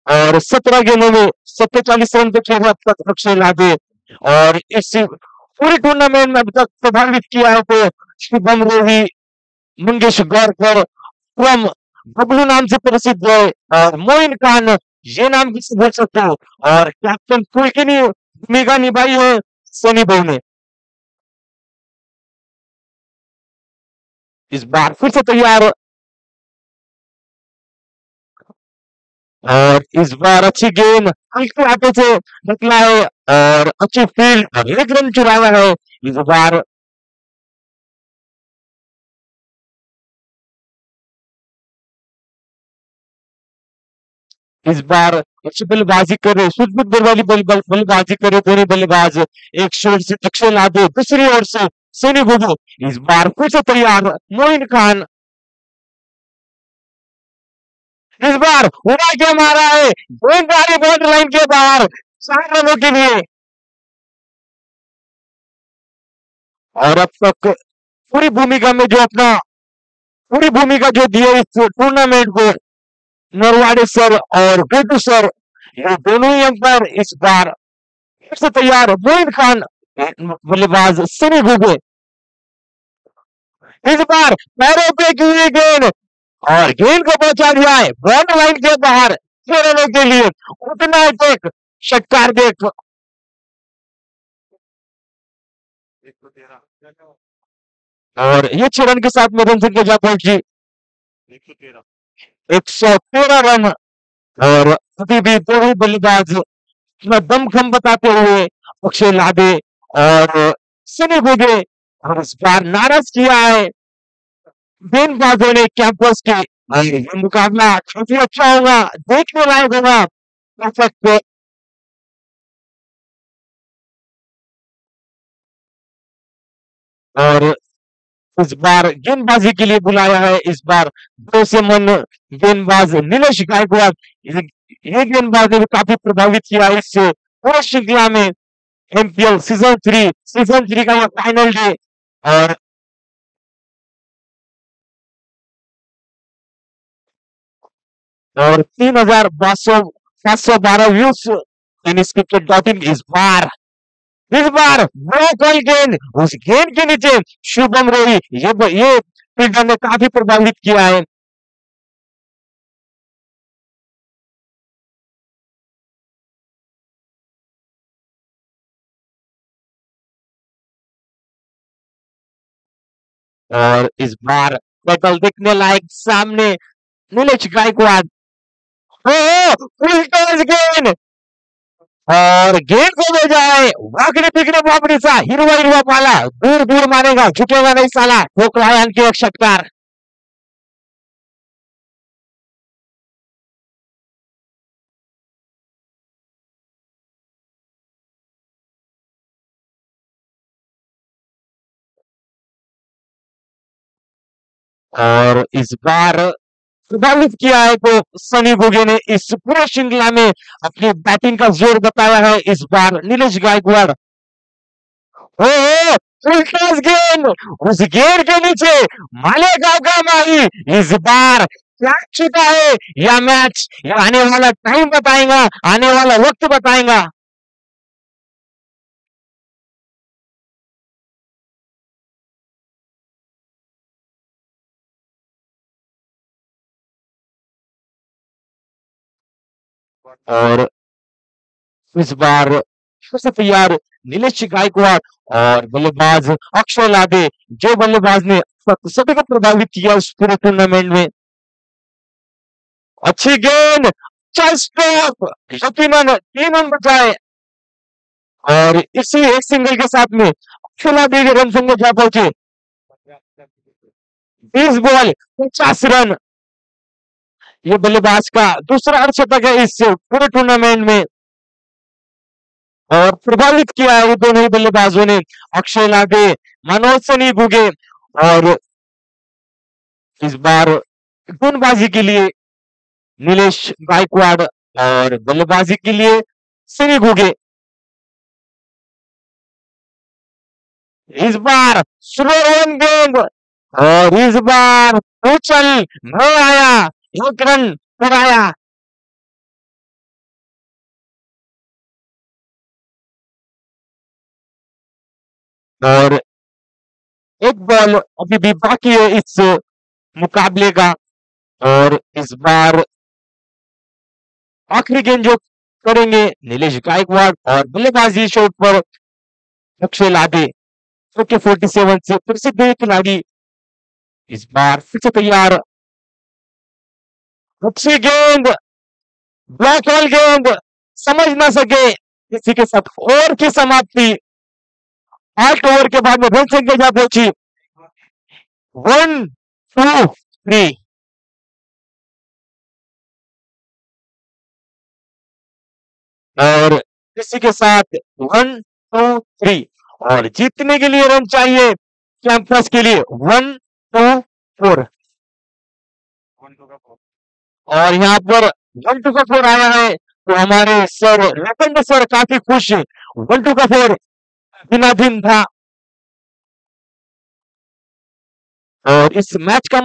और 17 गेंदों में 47 रन पे खेले अब तक अक्षय लादे। और इस पूरे टूर्नामेंट में अब तक प्रभावित किया है तो शुभम रोही, मंगेश गौरकर, फ्रॉम बबलू नाम से प्रसिद्ध है, और मोइन खान, ये नाम किसी बोल सकते हो। और कैप्टन कुल की भूमिका निभाई है सनी भाई ने। इस बार फिर से तैयार, और इस बार अच्छी गेंद हल्के हाथों से निकला है, और अच्छी फील्ड और 1 रन चुराया है इस बार। इस बार अच्छी बल्लेबाजी करे, सूझबूझ वाली बल्लेबाजी करे दोनों बल्लेबाज। एक शोर से अक्षय लादे, दूसरी ओर से सोनी बुबू। इस बार फिर से तैयार मोइन खान, इस बार उड़ा के मारा है, गेंदबाजी बॉर्डर लाइन के बाहर 4 रनों के लिए। और अब तक पूरी भूमिका जो दी है इस टूर्नामेंट को नरवाड़े सर और गुड्डू सर, ये दोनों ही अंपायर। इस बार फिर से तैयार मोइन खान, बल्लेबाज सनी गुगे। इस बार पैरों पे की हुई गेंद, और गेंद को पहुंचा दिया है बॉर्डर लाइन के बाहर 6 रनों के लिए। उतना एक षटकार देख, और ये 6 रन के साथ में रन संख्या जा पहुंची 113 रन। और अभी भी दो ही बल्लेबाज अपना दमखम बताते हुए अक्षय लादे और सनी गुगे, और इस बार नाराज किया है गेंदबाजों ने कैंपस के। और ये मुकाबला काफी अच्छा होगा, देखने लायक होगा। परफेक्ट। और इस बार गेंदबाजी के लिए बुलाया है इस बार दो से मन गेंदबाज नीलेश गायकवाड़। ये गेंदबाज ने भी काफी प्रभावित किया इससे पूरे श्रृंखला में। एमपीएल सीजन 3 का यह फाइनल डे, और 3,512 views tennis cricket dot in. इस बार वो कोई गेंद, उस गेंद के नीचे शुभम रोही, ये फील्डर ने काफी प्रभावित किया है। और इस बार बैटल देखने लायक सामने नीलेश गायकवाड़। फुल टॉस गेंद, और गेंद को भेजा है वाकड़े पिकड़े वापड़ी सा हिरवा हिरवा पाला दूर दूर मारेगा, झुकेगा नहीं साला, ठोकराया के एक षटकार। और इस बार प्रभावित किया है तो सनी बुगे ने इस पूरे श्रृंखला में अपनी बैटिंग का जोर बताया है इस बार नीलेश गायकवाड़। फुल टॉस गेंद, उस गेंद के नीचे मालेगांव का माही। इस बार क्या छूटा है यह मैच, यह आने वाला टाइम बताएगा, आने वाला वक्त बताएगा। और इस बार फिर से तैयार नीलेश गायकवाड़ और बल्लेबाज अक्षय लादे, जो बल्लेबाज ने सभी को प्रभावित किया उस पूरे टूर्नामेंट में। अच्छी गेंद, अच्छा स्ट्रोक, यकीनन 3 रन बचाए। और इसी एक सिंगल के साथ में अक्षय लादे के रन संख्या जा पहुंचे 20 बॉल 50 रन। ये बल्लेबाज का दूसरा अर्धशतक है इस पूरे टूर्नामेंट में। और प्रभावित किया है ये दोनों ही बल्लेबाजों ने, अक्षय लादे, मनोज सनी गुगे। और इस बार गेंदबाजी के लिए नीलेश गायकवाड़ और बल्लेबाजी के लिए सनी गुगे। इस बार स्लो रन गेंद और इस बार उछल नहीं आया, एक रन पर आया। और एक बॉल अभी भी बाकी है इस मुकाबले का। और इस बार आखिरी गेंद जो करेंगे नीलेश गायकवाड़ और बल्लेबाजी शॉट पर अक्षय लादे, जो कि 47 से प्रसिद्ध खिलाड़ी। इस बार फिर से तैयार, अच्छी गेंद, ब्लैक होल गेंद, समझ ना सके। इसी के साथ ओवर की समाप्ति, 8 ओवर के बाद में रन संख्या जा पहुंची 1-2-3। और इसी के साथ 1-2-3 और जीतने के लिए रन चाहिए कैंपस के लिए 1-2-4। और यहाँ पर 1-2 का 4 आया है तो हमारे सर रतन सर काफी खुश। 1-2 का 4 दिनाधीन था। और इस मैच का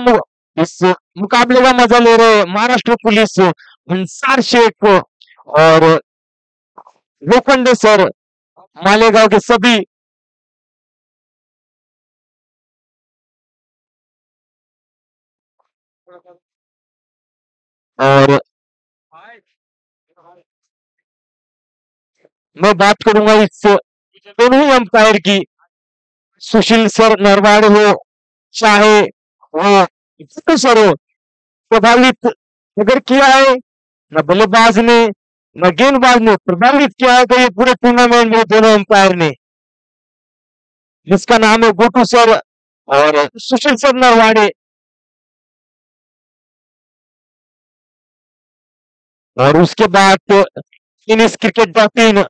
इस मुकाबले का मजा ले रहे महाराष्ट्र पुलिस, अंसार शेख और लोखंडे सर, मालेगांव के सभी। और मैं बात करूंगा इस दोनों ही अंपायर की, सुशील सर नरवाड़े हो चाहे वो जितू सर हो, प्रभावित अगर किया है न बल्लेबाज ने न गेंदबाज ने प्रभावित किया है तो ये पूरे टूर्नामेंट में दोनों अंपायर ने, जिसका नाम है गोटू सर और सुशील सर नरवाड़े। और उसके बाद तो इनिस क्रिकेट.in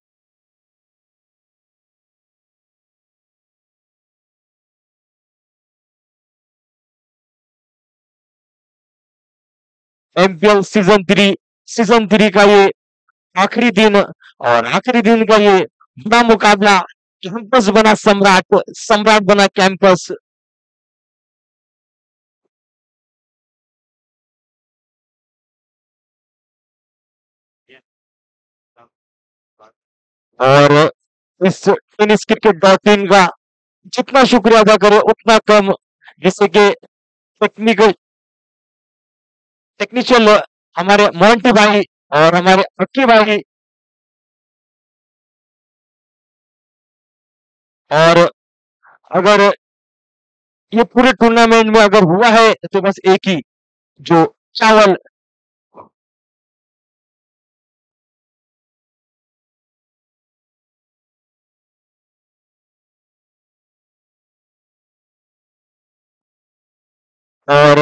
एमपीएल सीजन 3 का ये आखिरी दिन और आखिरी दिन का ये बड़ा मुकाबला, कैंपस बना सम्राट, सम्राट बना कैंपस। और इस टेनिस क्रिकेट.in का जितना शुक्रिया अदा करे उतना कम, जैसे कि टेक्निकल टेक्नीशियन हमारे मोंटी भाई और हमारे अक्की भाई। और अगर ये पूरे टूर्नामेंट में अगर हुआ है तो बस एक ही, जो चावल। और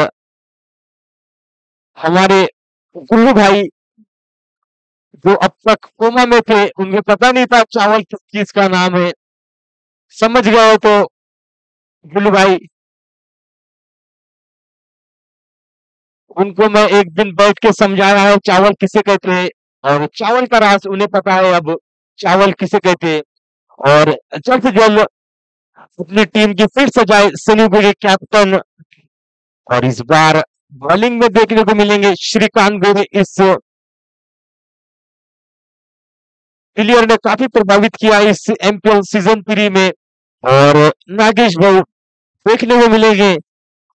हमारे गुल्लू भाई जो अब तक कोमा में थे, उनको पता नहीं था चावल किस चीज का नाम है, समझ गए तो गुल्लू भाई, उनको मैं एक दिन बैठ के समझाया है चावल किसे कहते हैं। और चावल का राज उन्हें पता है अब, चावल किसे कहते हैं। और जल्द से जल्द अपनी टीम की फिर सजाए सनी गुरु कैप्टन। और इस बार बॉलिंग में देखने को मिलेंगे श्रीकांत गुरु, इस प्लेयर ने काफी प्रभावित किया इस एमपीएल सीजन 3 में। और नागेश भाऊ देखने को मिलेंगे।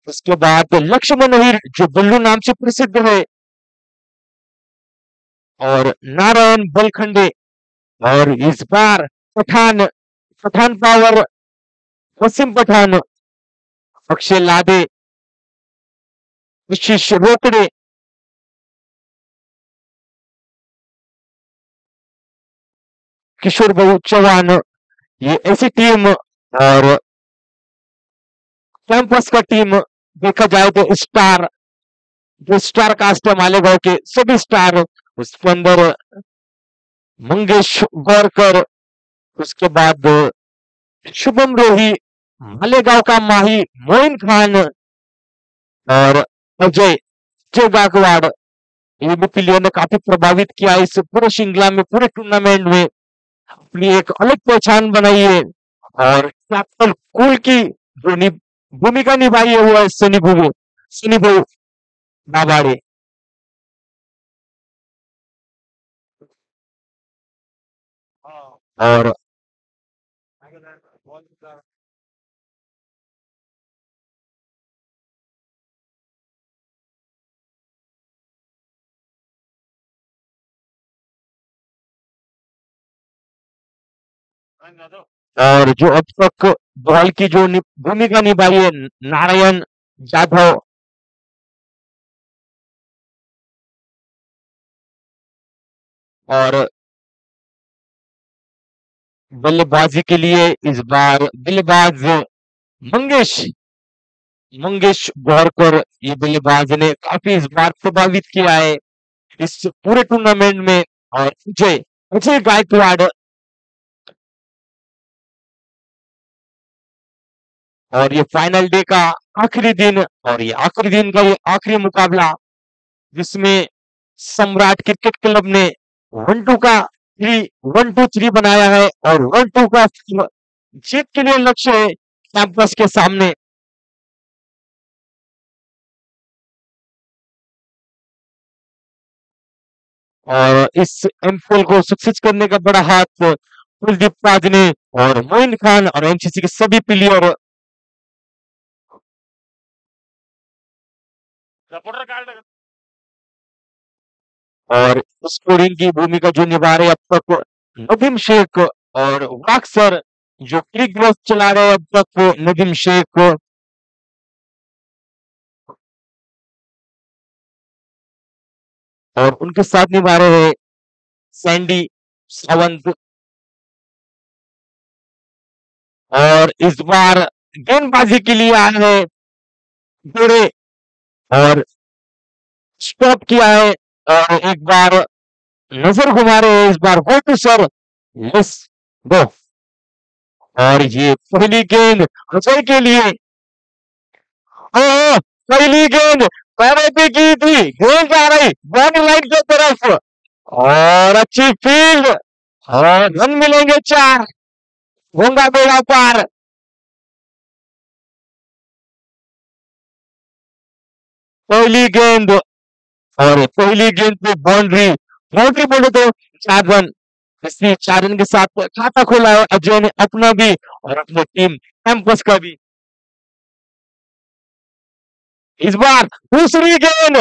उसके बाद लक्ष्मण अहीर जो बल्लू नाम से प्रसिद्ध है, और नारायण बलखंडे। और इस बार पठान, पठान पावर, वसीम पठान, अक्षय लादे, आशीष रोकड़े, किशोर बाबू चौहान, ये ऐसी टीम। और कैंपस का टीम देखा जाए तो स्टार, जो स्टार कास्ट है मालेगांव के सभी स्टार, उसके अंदर मंगेश गौरकर, उसके बाद शुभम रोही, मालेगांव का माही मोइन खान और अजय अजय गायकवाड़, ये भी प्लेयर ने काफी प्रभावित किया इस पूरे श्रृंखला में, पूरे टूर्नामेंट में अपनी एक अलग पहचान बनाई है। और कैप्टन कूल की जो भूमिका निभाई है वो है सनी भाऊ दाभाडे। और और जो अब तक बॉल की जो भूमिका निभाई है नारायण जाधव। और बल्लेबाजी के लिए इस बार बल्लेबाज मंगेश मंगेश गोरकर, ये बल्लेबाज ने काफी इस बार प्रभावित किया है इस पूरे टूर्नामेंट में। और अजय अजय गायकवाड़, और ये फाइनल डे का आखिरी दिन, और ये आखिरी दिन का ये आखिरी मुकाबला जिसमें सम्राट क्रिकेट क्लब ने 1-2 बनाया है और 1-2 का जीत के लिए लक्ष्य है कैंपस के सामने। और इस एमफिल को सक्सेस करने का बड़ा हाथ कुलदीप राज ने और मोइन खान और एमसीसी के सभी प्लेयर। और स्कोरिंग की भूमिका जो निभा रहे अब तक नदीम शेख और वाक्सर, जो क्रिक ग्रोथ चला रहे हैं अब तक नदीम शेख। और उनके साथ निभा रहे हैं सैंडी सावंत। और इस बार गेंदबाजी के लिए आए हैं जोड़े और स्टॉप किया है। और एक बार नजर घुमा रहे हैं इस बार go to sir, yes go. और ये पहली गेंद अजय के लिए, हाँ, पहली गेंद पैरों पे की थी, गेंद आ रही बॉडी लाइन की तरफ और अच्छी फील्ड और रन मिलेंगे 4, होगा बेड़ा पार। पहली गेंद, और पहली गेंद पे बाउंड्री, बाउंड्री बोले तो 4 रन, इसलिए 4 रन के साथ खाता खोला है अजय ने अपना भी और अपनी टीम कैंपस का भी। इस बार दूसरी गेंद,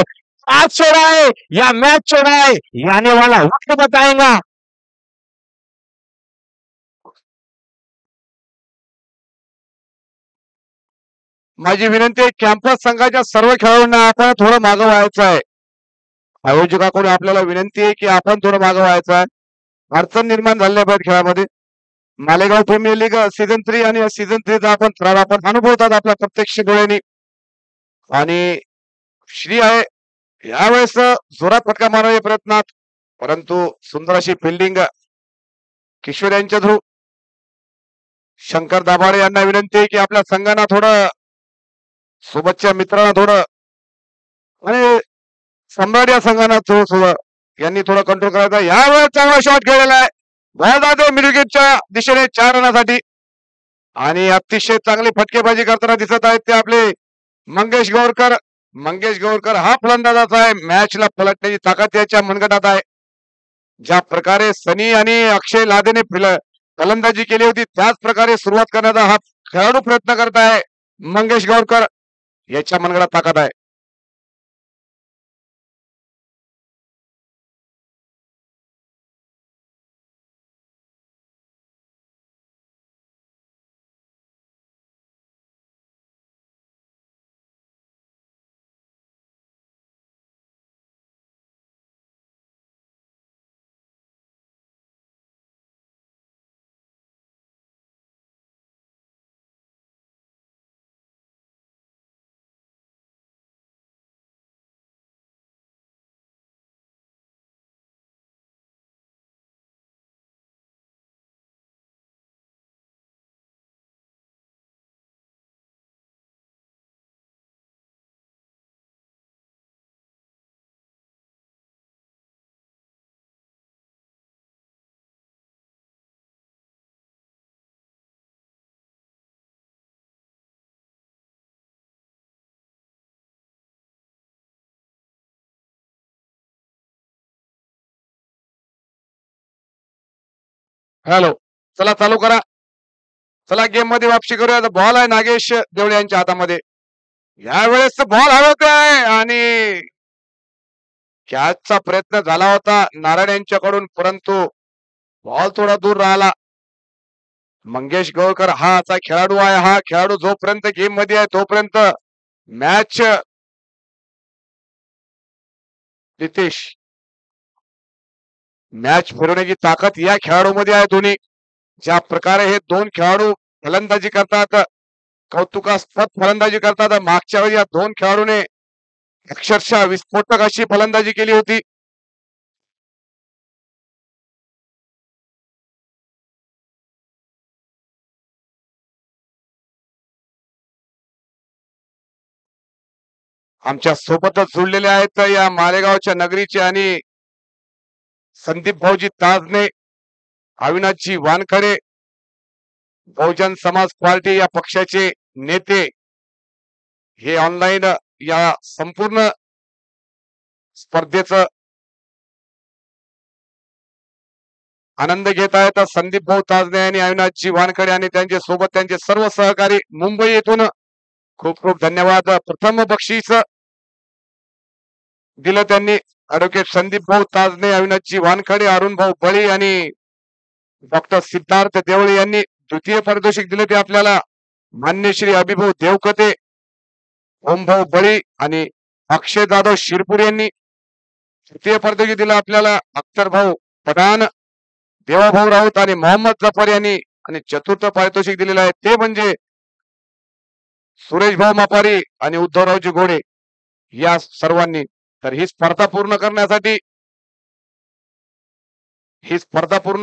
आज छोड़ा है या मैच छोड़ा है, ये आने वाला वक्त बताएगा। माझी विनंती आहे कॅम्पस संघाच्या सर्व खेळाडूंना आपण थोडं मागं व्हायचं आहे. आयोजकाकडून आपल्याला विनंती आहे की आपण थोडं मागं व्हायचं आहे. अडचण निर्माण झाल्या पाहिजे खेळामध्ये. मालेगाव प्रीमियर लीग सीझन 3 आणि सीझन 3चा आपण थरार आपण अनुभवतात आपल्या प्रत्यक्ष डोळ्यांनी. आणि श्री आहे यावेळेस जोरात फटका मारण्याच्या प्रयत्नात, परंतु सुंदर अशी फिल्डिंग किशोर यांच्या थ्रू. शंकर दाभाडे यांना विनंती आहे की आपल्या संघांना थोडं, सोबतच्या मित्रांना थोडं आणि सम्राट या संघांना थोडं यांनी थोडं कंट्रोल करायचा. यावेळेस चांगला शॉट खेळलेला आहे बॉल मिडविकेटच्या दिशेने 4 रनासाठी. आणि अतिशय चांगली फटकेबाजी करताना दिसत आहेत ते आपले मंगेश गौरकर. मंगेश गौरकर हा फलंदाजाचा आहे, मॅचला पलटण्याची ताकद याच्या मनगटात आहे. ज्या प्रकारे सनी आणि अक्षय लादेने फलंदाजी केली होती त्याच प्रकारे सुरुवात करण्याचा हा खेळाडू प्रयत्न करत आहे. मंगेश गौरकर याच्या मनगटात ताकद आहे. हॅलो, चला चालू करा. चला गेम मध्ये वापसी करूया. बॉल आहे नागेश देवळे यांच्या हातामध्ये. यावेळेस बॉल हरवतोय आणि कॅचचा प्रयत्न झाला होता नारायण यांच्याकडून, परंतु बॉल थोडा दूर राहिला. मंगेश गवळकर हा असा खेळाडू आहे. हा खेळाडू जोपर्यंत गेम मध्ये आहे तोपर्यंत मॅच. नितेश, मॅच फिरवण्याची ताकद या खेळाडूमध्ये आहे. दोन्ही ज्या प्रकारे हे दोन खेळाडू फलंदाजी करतात, कौतुकास्पद फलंदाजी करतात. मागच्या वेळी या दोन खेळाडूने अक्षरशः विस्फोटक अशी फलंदाजी केली होती. आमच्या सोबतच जुळलेले आहेत या मालेगावच्या नगरीचे आणि संदीप भाऊजी ताजने, अविनाशजी वानखडे, बहुजन समाज पार्टी या पक्षाचे नेते. हे ऑनलाईन या संपूर्ण स्पर्धेचा आनंद घेत आहेत. संदीप भाऊ ताजने आणि अविनाशजी वानखडे आणि त्यांचे सोबत त्यांचे सर्व सहकारी मुंबई येथून खूप खूप धन्यवाद. प्रथम बक्षीस दिलं त्यांनी ॲडव्होकेट संदीप भाऊ ताजने, अविनाशजी वानखडे, अरुण भाऊ बळी आणि डॉक्टर सिद्धार्थ देवळे यांनी. द्वितीय पारितोषिक दिले ते आपल्याला मान्य श्री अभिभाऊ देवकते, ओमभाऊ बळी आणि अक्षय जाधव शिरपूर यांनी. तृतीय पारितोषिक दिलं आपल्याला अख्तर भाऊ पठाण, देवाभाऊ राऊत आणि मोहम्मद जफर यांनी. आणि चतुर्थ पारितोषिक दिलेलं आहे ते म्हणजे सुरेश भाऊ मापारी आणि उद्धवरावजी घोडे या सर्वांनी. तर ही स्पर्धा पूर्ण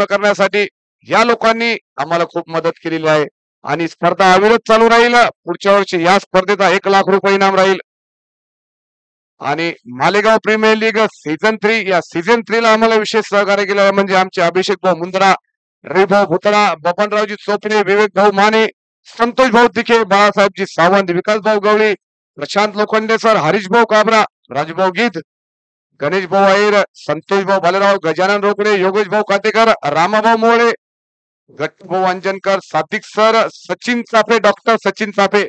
करण्यासाठी या लोकांनी आम्हाला खूप मदत केलेली आहे आणि स्पर्धा अविरत चालू राहील. पुढच्या वर्षी या स्पर्धेचा 1 लाख रुपये इनाम राहील. आणि मालेगाव प्रीमियर लीग सीझन 3 या सीझन 3 ला आम्हाला विशेष सहकार्य केलं म्हणजे आमचे अभिषेक भाऊ मुंद्रा, रविभाऊ भुतळा, बबनरावजी चोपडे, विवेक भाऊ माने, संतोष भाऊ तिखे, बाळासाहेबजी सावंत, विकास भाऊ गवळी, प्रशांत लोखंडे सर, हरीश भाऊ काबरा, राजभाऊ गीत, गणेश भाऊ अहिर, संतोष भाऊ बालराव, Gajanan Rokde, Yogesh Bhau Katekar, Ramabhau Mole, Gattubhau Anjankar, Satik sir, Sachin Chafe, doctor Sachin Chafe,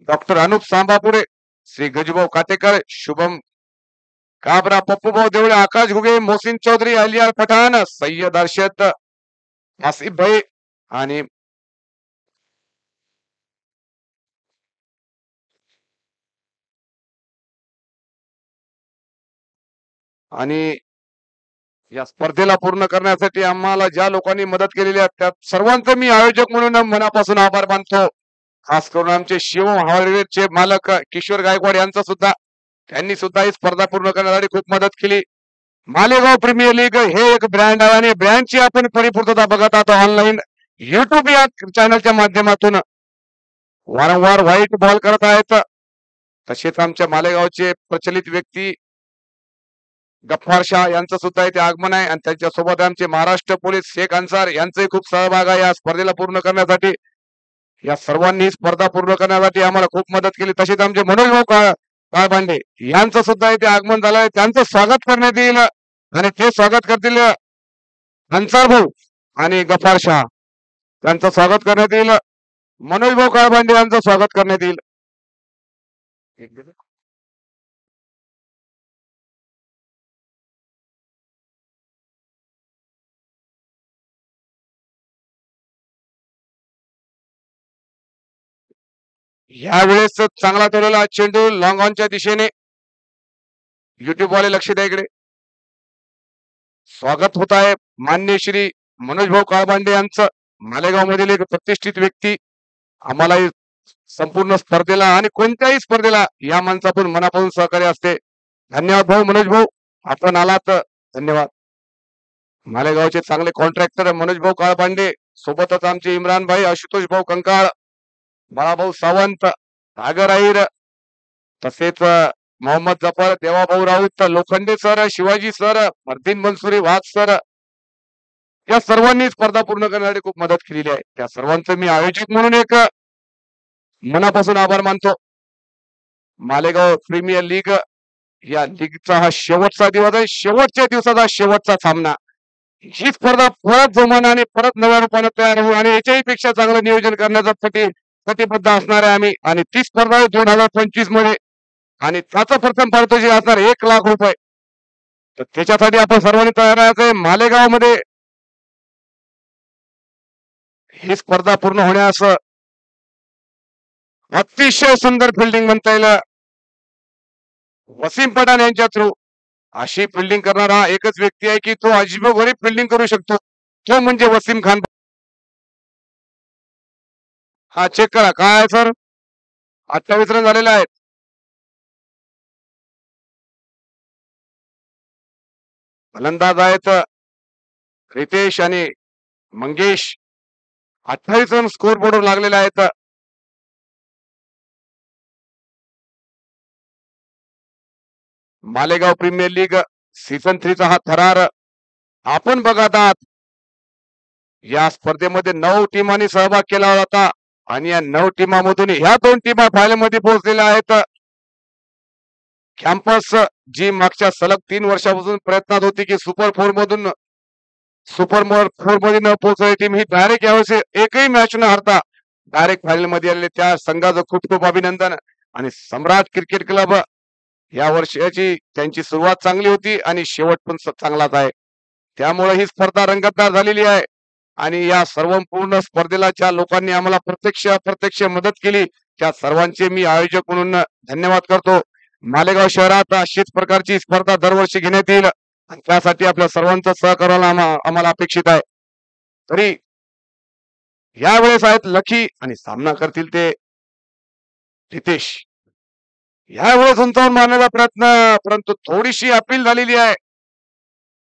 doctor Anup Sambapure, Shri Gajubhau Katekar, Shubham Kabra, Pappu Bhau Devle, आकाश घुगे, मोहसिन चौधरी, अलियार पठाण, सय्यद अर्शद, आसिफ भाई आणि या स्पर्धेला पूर्ण करण्यासाठी आम्हाला ज्या लोकांनी मदत केलेली आहे त्या सर्वांचं मी आयोजक म्हणून मनापासून आभार मानतो. खास करून आमचे शिवम हवालवेरचे मालक किशोर गायकवाड यांचा सुद्धा, त्यांनी सुद्धा ही स्पर्धा पूर्ण करण्यासाठी खूप मदत केली. मालेगाव प्रीमियर लीग हे एक ब्रँड आहे आणि ब्रँडची आपण परिपूर्तता बघत आहोत ऑनलाईन युट्यूब या चॅनलच्या माध्यमातून. वारंवार व्हाईट बॉल करत आहेत. तसेच आमच्या मालेगावचे प्रचलित व्यक्ती गफ्फार शाह यांचं सुद्धा इथे आगमन आहे आणि त्यांच्यासोबत आमचे महाराष्ट्र पोलीस शेख अन्सार यांचाही खूप सहभाग आहे या स्पर्धेला पूर्ण करण्यासाठी. या सर्वांनी स्पर्धा पूर्ण करण्यासाठी आम्हाला खूप मदत केली. तसेच आमचे मनोज भाऊ काळभांडे यांचं सुद्धा इथे आगमन झालंय. त्यांचं स्वागत करण्यात येईल आणि ते स्वागत करतील अन्सार भाऊ आणि गफ्फार शाह, त्यांचं स्वागत करण्यात येईल. मनोज भाऊ काळभांडे यांचं स्वागत करण्यात येईल. यावेळेस चांगला ठरवला चेंडू लॉंग ऑनच्या दिशेने. युट्यूब वाले लक्ष द्या इकडे. स्वागत होत आहे मान्य श्री मनोज भाऊ काळभांडे यांचं, मालेगाव मधील एक प्रतिष्ठित व्यक्ती. आम्हाला संपूर्ण स्पर्धेला आणि कोणत्याही स्पर्धेला या माणसातून मनापासून सहकार्य असते. धन्यवाद भाऊ मनोज भाऊ, आपण आलात, धन्यवाद. मालेगावचे चांगले कॉन्ट्रॅक्टर मनोज भाऊ काळभांडे, सोबतच आमचे इम्रान भाई, आशुतोष भाऊ कंकाळ, बाळाभाऊ सावंत, सागर अहिर, तसेच मोहम्मद जफर, देवाभाऊ राऊत, लोखंडे सर, शिवाजी सर, मर्दीन मनसुरी, वाघ सर, या सर्वांनी स्पर्धा पूर्ण करण्यासाठी खूप मदत केलेली आहे. त्या सर्वांचं मी आयोजक म्हणून एक मनापासून आभार मानतो. मालेगाव प्रीमियर लीग या लीगचा हा शेवटचा दिवस आहे. शेवटच्या दिवसाचा शेवटचा सामना. ही स्पर्धा परत जोमाने परत नव्या रूपाने तयार होऊ आणि याच्याही पेक्षा चांगलं नियोजन करण्याचा कटिबद्ध असणार आहे आम्ही. आणि ती स्पर्धा आहे 2025 मध्ये आणि त्याचं प्रथम पारितोषिक असणार 1,00,000 रुपये. तर त्याच्यासाठी आपण सर्वांनी तयार राहायचंय. मालेगाव मध्ये ही स्पर्धा पूर्ण होण्यास अतिशय सुंदर फिल्डिंग म्हणता येईल वसीम पठाण यांच्या थ्रू. अशी फिल्डिंग करणारा एकच व्यक्ती आहे की तो अजिबोगरीब फिल्डिंग करू शकतो, तो म्हणजे वसीम खान. हा चेक करा काय आहे सर, 28 रन झालेले आहेत. फलंदाज आहेत रितेश आणि मंगेश. 28 रन स्कोर बोर्डवर लागलेले आहेत. मालेगाव प्रीमियर लीग सीझन 3 चा हा थरार आपण बघत आहात. या स्पर्धेमध्ये 9 टीमांनी सहभाग केला होता आणि या 9 टीमांमधून ह्या 2 टीमा फायनल मध्ये पोहोचलेल्या आहेत. कॅम्पस जी मागच्या सलग 3 वर्षापासून प्रयत्नात होती की सुपर 4 मध्ये न पोहोचलेली टीम ही डायरेक्ट यावर्षी एकही मॅच न हरता डायरेक्ट फायनल मध्ये आलेले त्या संघाचं खूप खूप अभिनंदन. आणि सम्राट क्रिकेट क्लब या वर्षाची त्यांची सुरुवात चांगली होती आणि शेवट पण चांगलाच आहे. त्यामुळे ही स्पर्धा रंगतदार झालेली आहे. आणि या सर्व पूर्ण स्पर्धेला ज्या लोकांनी आम्हाला अप्रत्यक्ष मदत केली त्या सर्वांचे मी आयोजक म्हणून धन्यवाद करतो. मालेगाव शहरात अशीच प्रकारची स्पर्धा दरवर्षी घेण्यात येईल आणि त्यासाठी आपल्या सर्वांचं सहकार्य आम्हाला अपेक्षित आहे. तरी यावेळेस आहेत लकी आणि सामना करतील ते रितेश. यावेळेस उंचावून मारण्याचा प्रयत्न, परंतु थोडीशी अपील झालेली आहे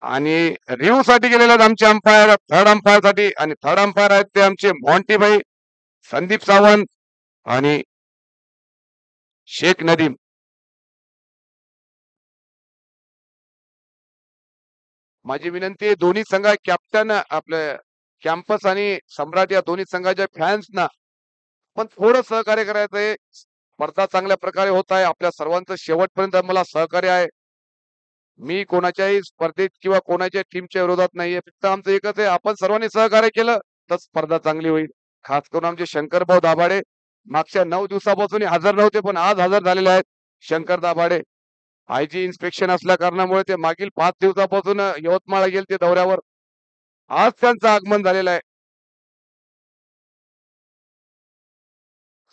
आणि रिव्ह्यू साठी गेलेले आहेत आमचे अंपायर थर्ड अंपायर साठी. आणि थर्ड अंपायर आहेत ते आमचे मॉन्टीभाई संदीप सावंत आणि शेख नदीम. माझी विनंती आहे दोन्ही संघ कॅप्टन आपले कॅम्पस आणि सम्राट या दोन्ही संघाच्या फॅन्स ना पण थोडं सहकार्य करायचं आहे. स्पर्धा चांगल्या प्रकारे होत आहे. आपल्या सर्वांचं शेवटपर्यंत मला सहकार्य आहे. मी कोणाच्याही स्पर्धेत किंवा कोणाच्या टीमच्या विरोधात नाहीये. फक्त आमचं एकच आहे, आपण सर्वांनी सहकार्य केलं तर स्पर्धा चांगली होईल. खास करून आमचे शंकरभाऊ दाभाडे मागच्या 9 दिवसापासून हजर नव्हते पण आज हजर झालेले आहेत. शंकर दाभाडे आयजी इन्स्पेक्शन असल्या कारणामुळे ते मागील 5 दिवसापासून यवतमाळ गेले ते दौऱ्यावर. आज त्यांचं आगमन झालेलं आहे.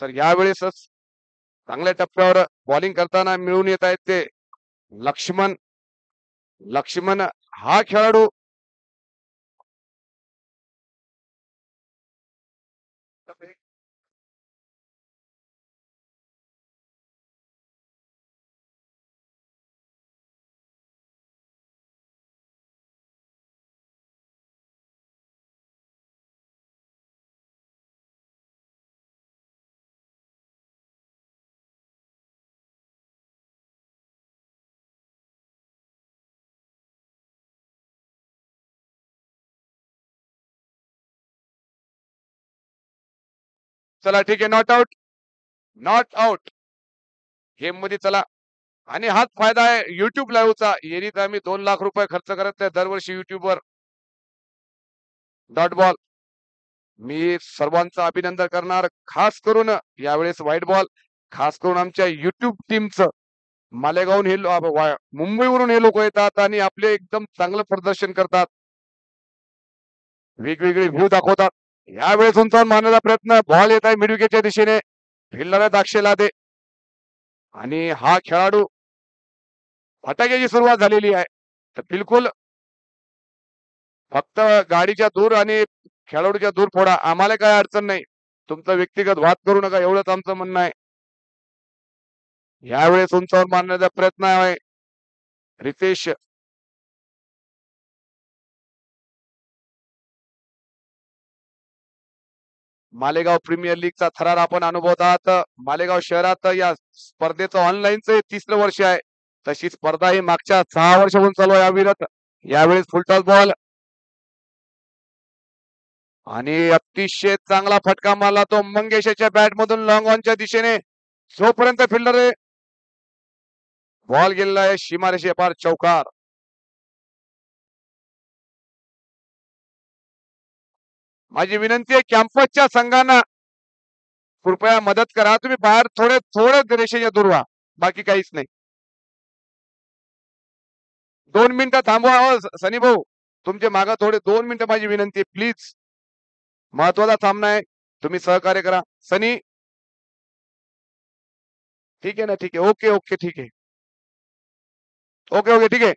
तर यावेळेसच चांगल्या टप्प्यावर बॉलिंग करताना मिळून येत आहेत ते लक्ष्मण. हा खेळाडू चला ठीक आहे, नॉट आउट गेम मध्ये चला. आणि हाच फायदा आहे युट्यूब लाईव्हचा. येरीत आम्ही 2,00,000 रुपये खर्च करत नाही दरवर्षी युट्यूबवर. डॉट बॉल मी सर्वांचं अभिनंदन करणार. खास करून यावेळेस व्हाईट बॉल खास करून आमच्या युट्यूब टीमचं. मालेगावहून हे मुंबईवरून हे लोक येतात आणि आपले एकदम चांगलं प्रदर्शन करतात, वेगवेगळे व्ह्यू दाखवतात. यावेळेस उंचावून मारण्याचा प्रयत्न, बॉल येत आहे मिडविकेटच्या दिशेने, फिल्डर आहेत अक्षय लादे आणि हा खेळाडू फटाक्याची सुरुवात झालेली आहे. तर बिलकुल फक्त गाडीच्या दूर आणि खेळाडूच्या दूर फोडा, आम्हाला काय अडचण नाही. तुमचा व्यक्तिगत वाद करू नका एवढंच आमचं म्हणणं आहे. यावेळेस उंचावर मारण्याचा प्रयत्न आहे रितेश. मालेगाव प्रीमियर लीगचा थरार आपण अनुभवत आहात. मालेगाव शहरात या स्पर्धेचं ऑनलाईनचं 30रं वर्ष आहे. तशी स्पर्धा ही मागच्या 6 वर्षापासून चालू आहे अविरत. यावेळेस फुलटॉस बॉल आणि अतिशय चांगला फटका मारला तो मंगेशाच्या बॅट मधून लॉंग ऑनच्या दिशेने. जोपर्यंत फिल्डर आहे बॉल गेलेला आहे सीमारेषे पार, चौकार. माझी विनंती आहे कॅम्पसच्या संघांना कृपया मदत करा. तुम्ही बाहेर थोडे थोडे रेषेच्या दूर व्हा, बाकी काहीच नाही. 2 मिनिटं थांबवा. हो सनी भाऊ, तुमचे मागा थोडे 2 मिनिटं माझी विनंती आहे प्लीज. महत्वाचा सामना आहे, तुम्ही सहकार्य करा. सनी ठीक आहे ना? ठीक आहे. ओके ओके ठीक आहे. ओके ओके ठीक आहे.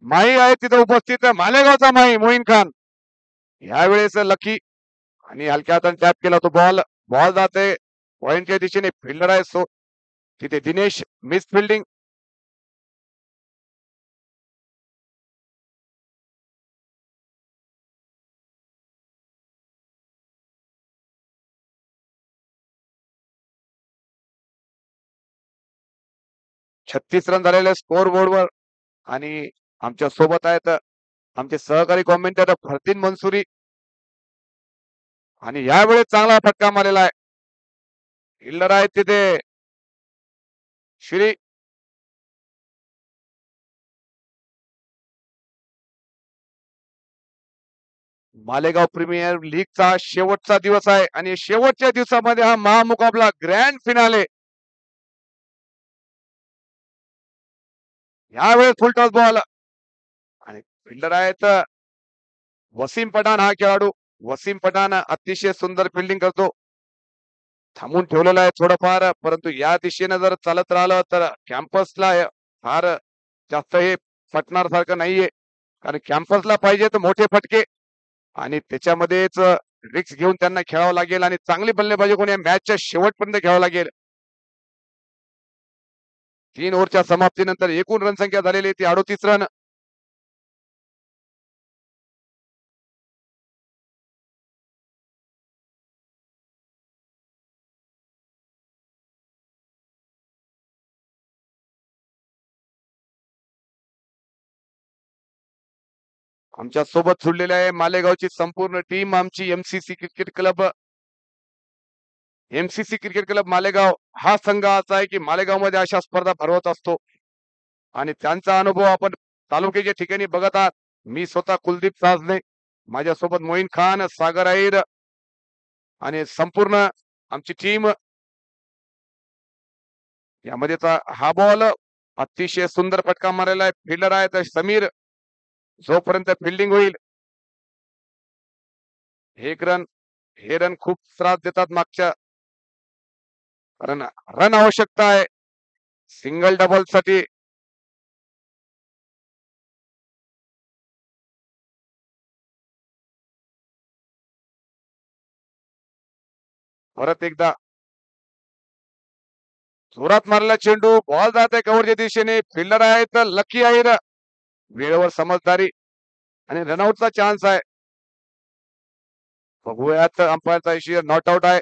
माही आहे तिथे उपस्थित, मालेगावचा माही मोईन खान. यावेळेस लकी आणि हलक्या हाताने टॅप केला तो बॉल. बॉल जाते पॉइंटच्या दिशेने. फिल्डर आहे सो तिथे दिनेश. Miss fielding. छत्तीस रन झालेले स्कोर बोर्डवर. आणि आमच्या सोबत आहेत आमचे सहकारी कॉमेंटेटर फरदीन मनसुरी. आणि यावेळेस चांगला फटका मारलेला आहे. फिल्डर आहेत तिथे श्री. मालेगाव प्रीमियर लीगचा शेवटचा दिवस आहे आणि शेवटच्या दिवसामध्ये हा महामुकाबला ग्रँड फिनाले. यावेळेस फुलटॉस बॉल आणि फिल्डर आहेत वसीम पठाण. हा खेळाडू वसीम पठाण अतिशय सुंदर फिल्डिंग करतो. थांबून ठेवलेला आहे थोडंफार, परंतु या दिशेने जर चालत राहिलं तर कॅम्पसला फार जास्त हे फटणार सारखं नाहीये. कारण कॅम्पसला पाहिजे तर मोठे फटके आणि त्याच्यामध्येच रिक्स घेऊन त्यांना खेळावं लागेल आणि चांगली बल्लेबाजी कोणी मॅचच्या शेवटपर्यंत खेळावं लागेल. 3 ओव्हरच्या समाप्तीनंतर एकूण रनसंख्या झालेली ती 38 रन. आमच्या सोबत जुळलेले आहे मालेगावची संपूर्ण टीम. आमची MCC cricket cricket club Malegaon हा संघ असा आहे की मालेगावमध्ये अशा स्पर्धा भरवत असतो आणि त्यांचा अनुभव आपण तालुक्याच्या ठिकाणी बघत आहात. मी स्वतः कुलदीप साजने, माझ्यासोबत मोईन खान, सागर आईर आणि संपूर्ण आमची टीम. यामध्ये हा बॉल अतिशय सुंदर फटका मारलेला आहे. फिल्डर आहे समीर. जोपर्यंत फिल्डिंग होईल 1 रन. हे रन खूप त्रास देतात मागच्या, कारण रन आवश्यकता आहे सिंगल डबल साठी. परत एकदा जोरात मारला चेंडू. बॉल जात आहे कव्हरच्या दिशेने. फिल्डर आहेत लकी आयर. वेळेवर समजदारी आणि रनआउटचा चान्स आहे. बघूयात अंपायरचा इशिया नॉट आउट आहे.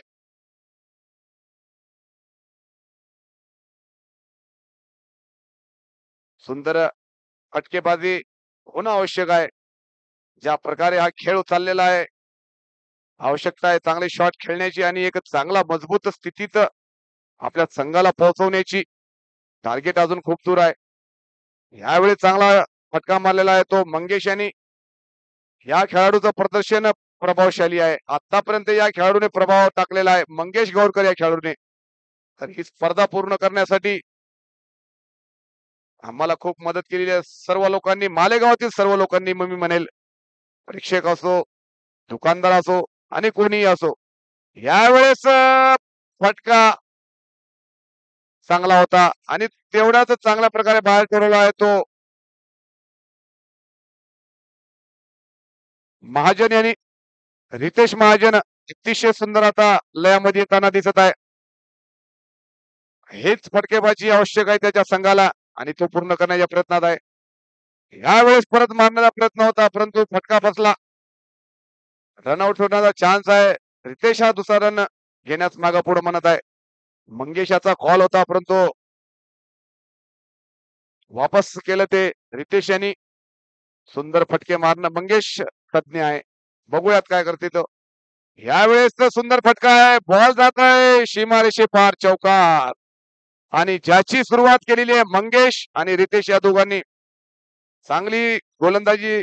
सुंदर फटकेबाजी होणं आवश्यक आहे. ज्या प्रकारे हा खेळ चाललेला आहे, आवश्यकता आहे चांगले शॉट खेळण्याची आणि एक चांगला मजबूत स्थितीत आपल्या संघाला पोहोचवण्याची. टार्गेट अजून खूप दूर आहे. यावेळी चांगला फटका मारलेला आहे तो मंगेश यांनी. या खेळाडूचं प्रदर्शन प्रभावशाली आहे. आतापर्यंत या खेळाडूने प्रभाव टाकलेला आहे मंगेश गौरकर या खेळाडूने. तर ही स्पर्धा पूर्ण करण्यासाठी आम्हाला खूप मदत केलेली आहे सर्व लोकांनी, मालेगावातील सर्व लोकांनी. मग मी म्हणेल प्रेक्षक असो, दुकानदार असो आणि कोणीही असो. यावेळेस फटका चांगला होता आणि तेवढ्याच चांगल्या प्रकारे बाहेर ठेवलेला आहे तो महाजन यांनी. रितेश महाजन अतिशय सुंदर आता लयामध्ये येताना दिसत आहे. हेच फटकेबाजी आवश्यक आहे त्याच्या संघाला आणि तो पूर्ण करण्याच्या प्रयत्नात आहे. यावेळेस परत मारण्याचा प्रयत्न होता परंतु फटका बसला. रनआउट होण्याचा चान्स आहे. रितेश हा दुसरा रन घेण्यास मागे पुढे म्हणत आहे. मंगेशाचा कॉल होता परंतु वापस केलं ते रितेश यांनी. सुंदर फटके मारणं मंगेश तज्ञ आहे. बघूयात काय करते तो. यावेळेस तर सुंदर फटका आहे. बॉल जात आहे सीमारेषे पार चौकार आणि ज्याची सुरुवात केलेली आहे मंगेश आणि रितेश या दोघांनी. चांगली गोलंदाजी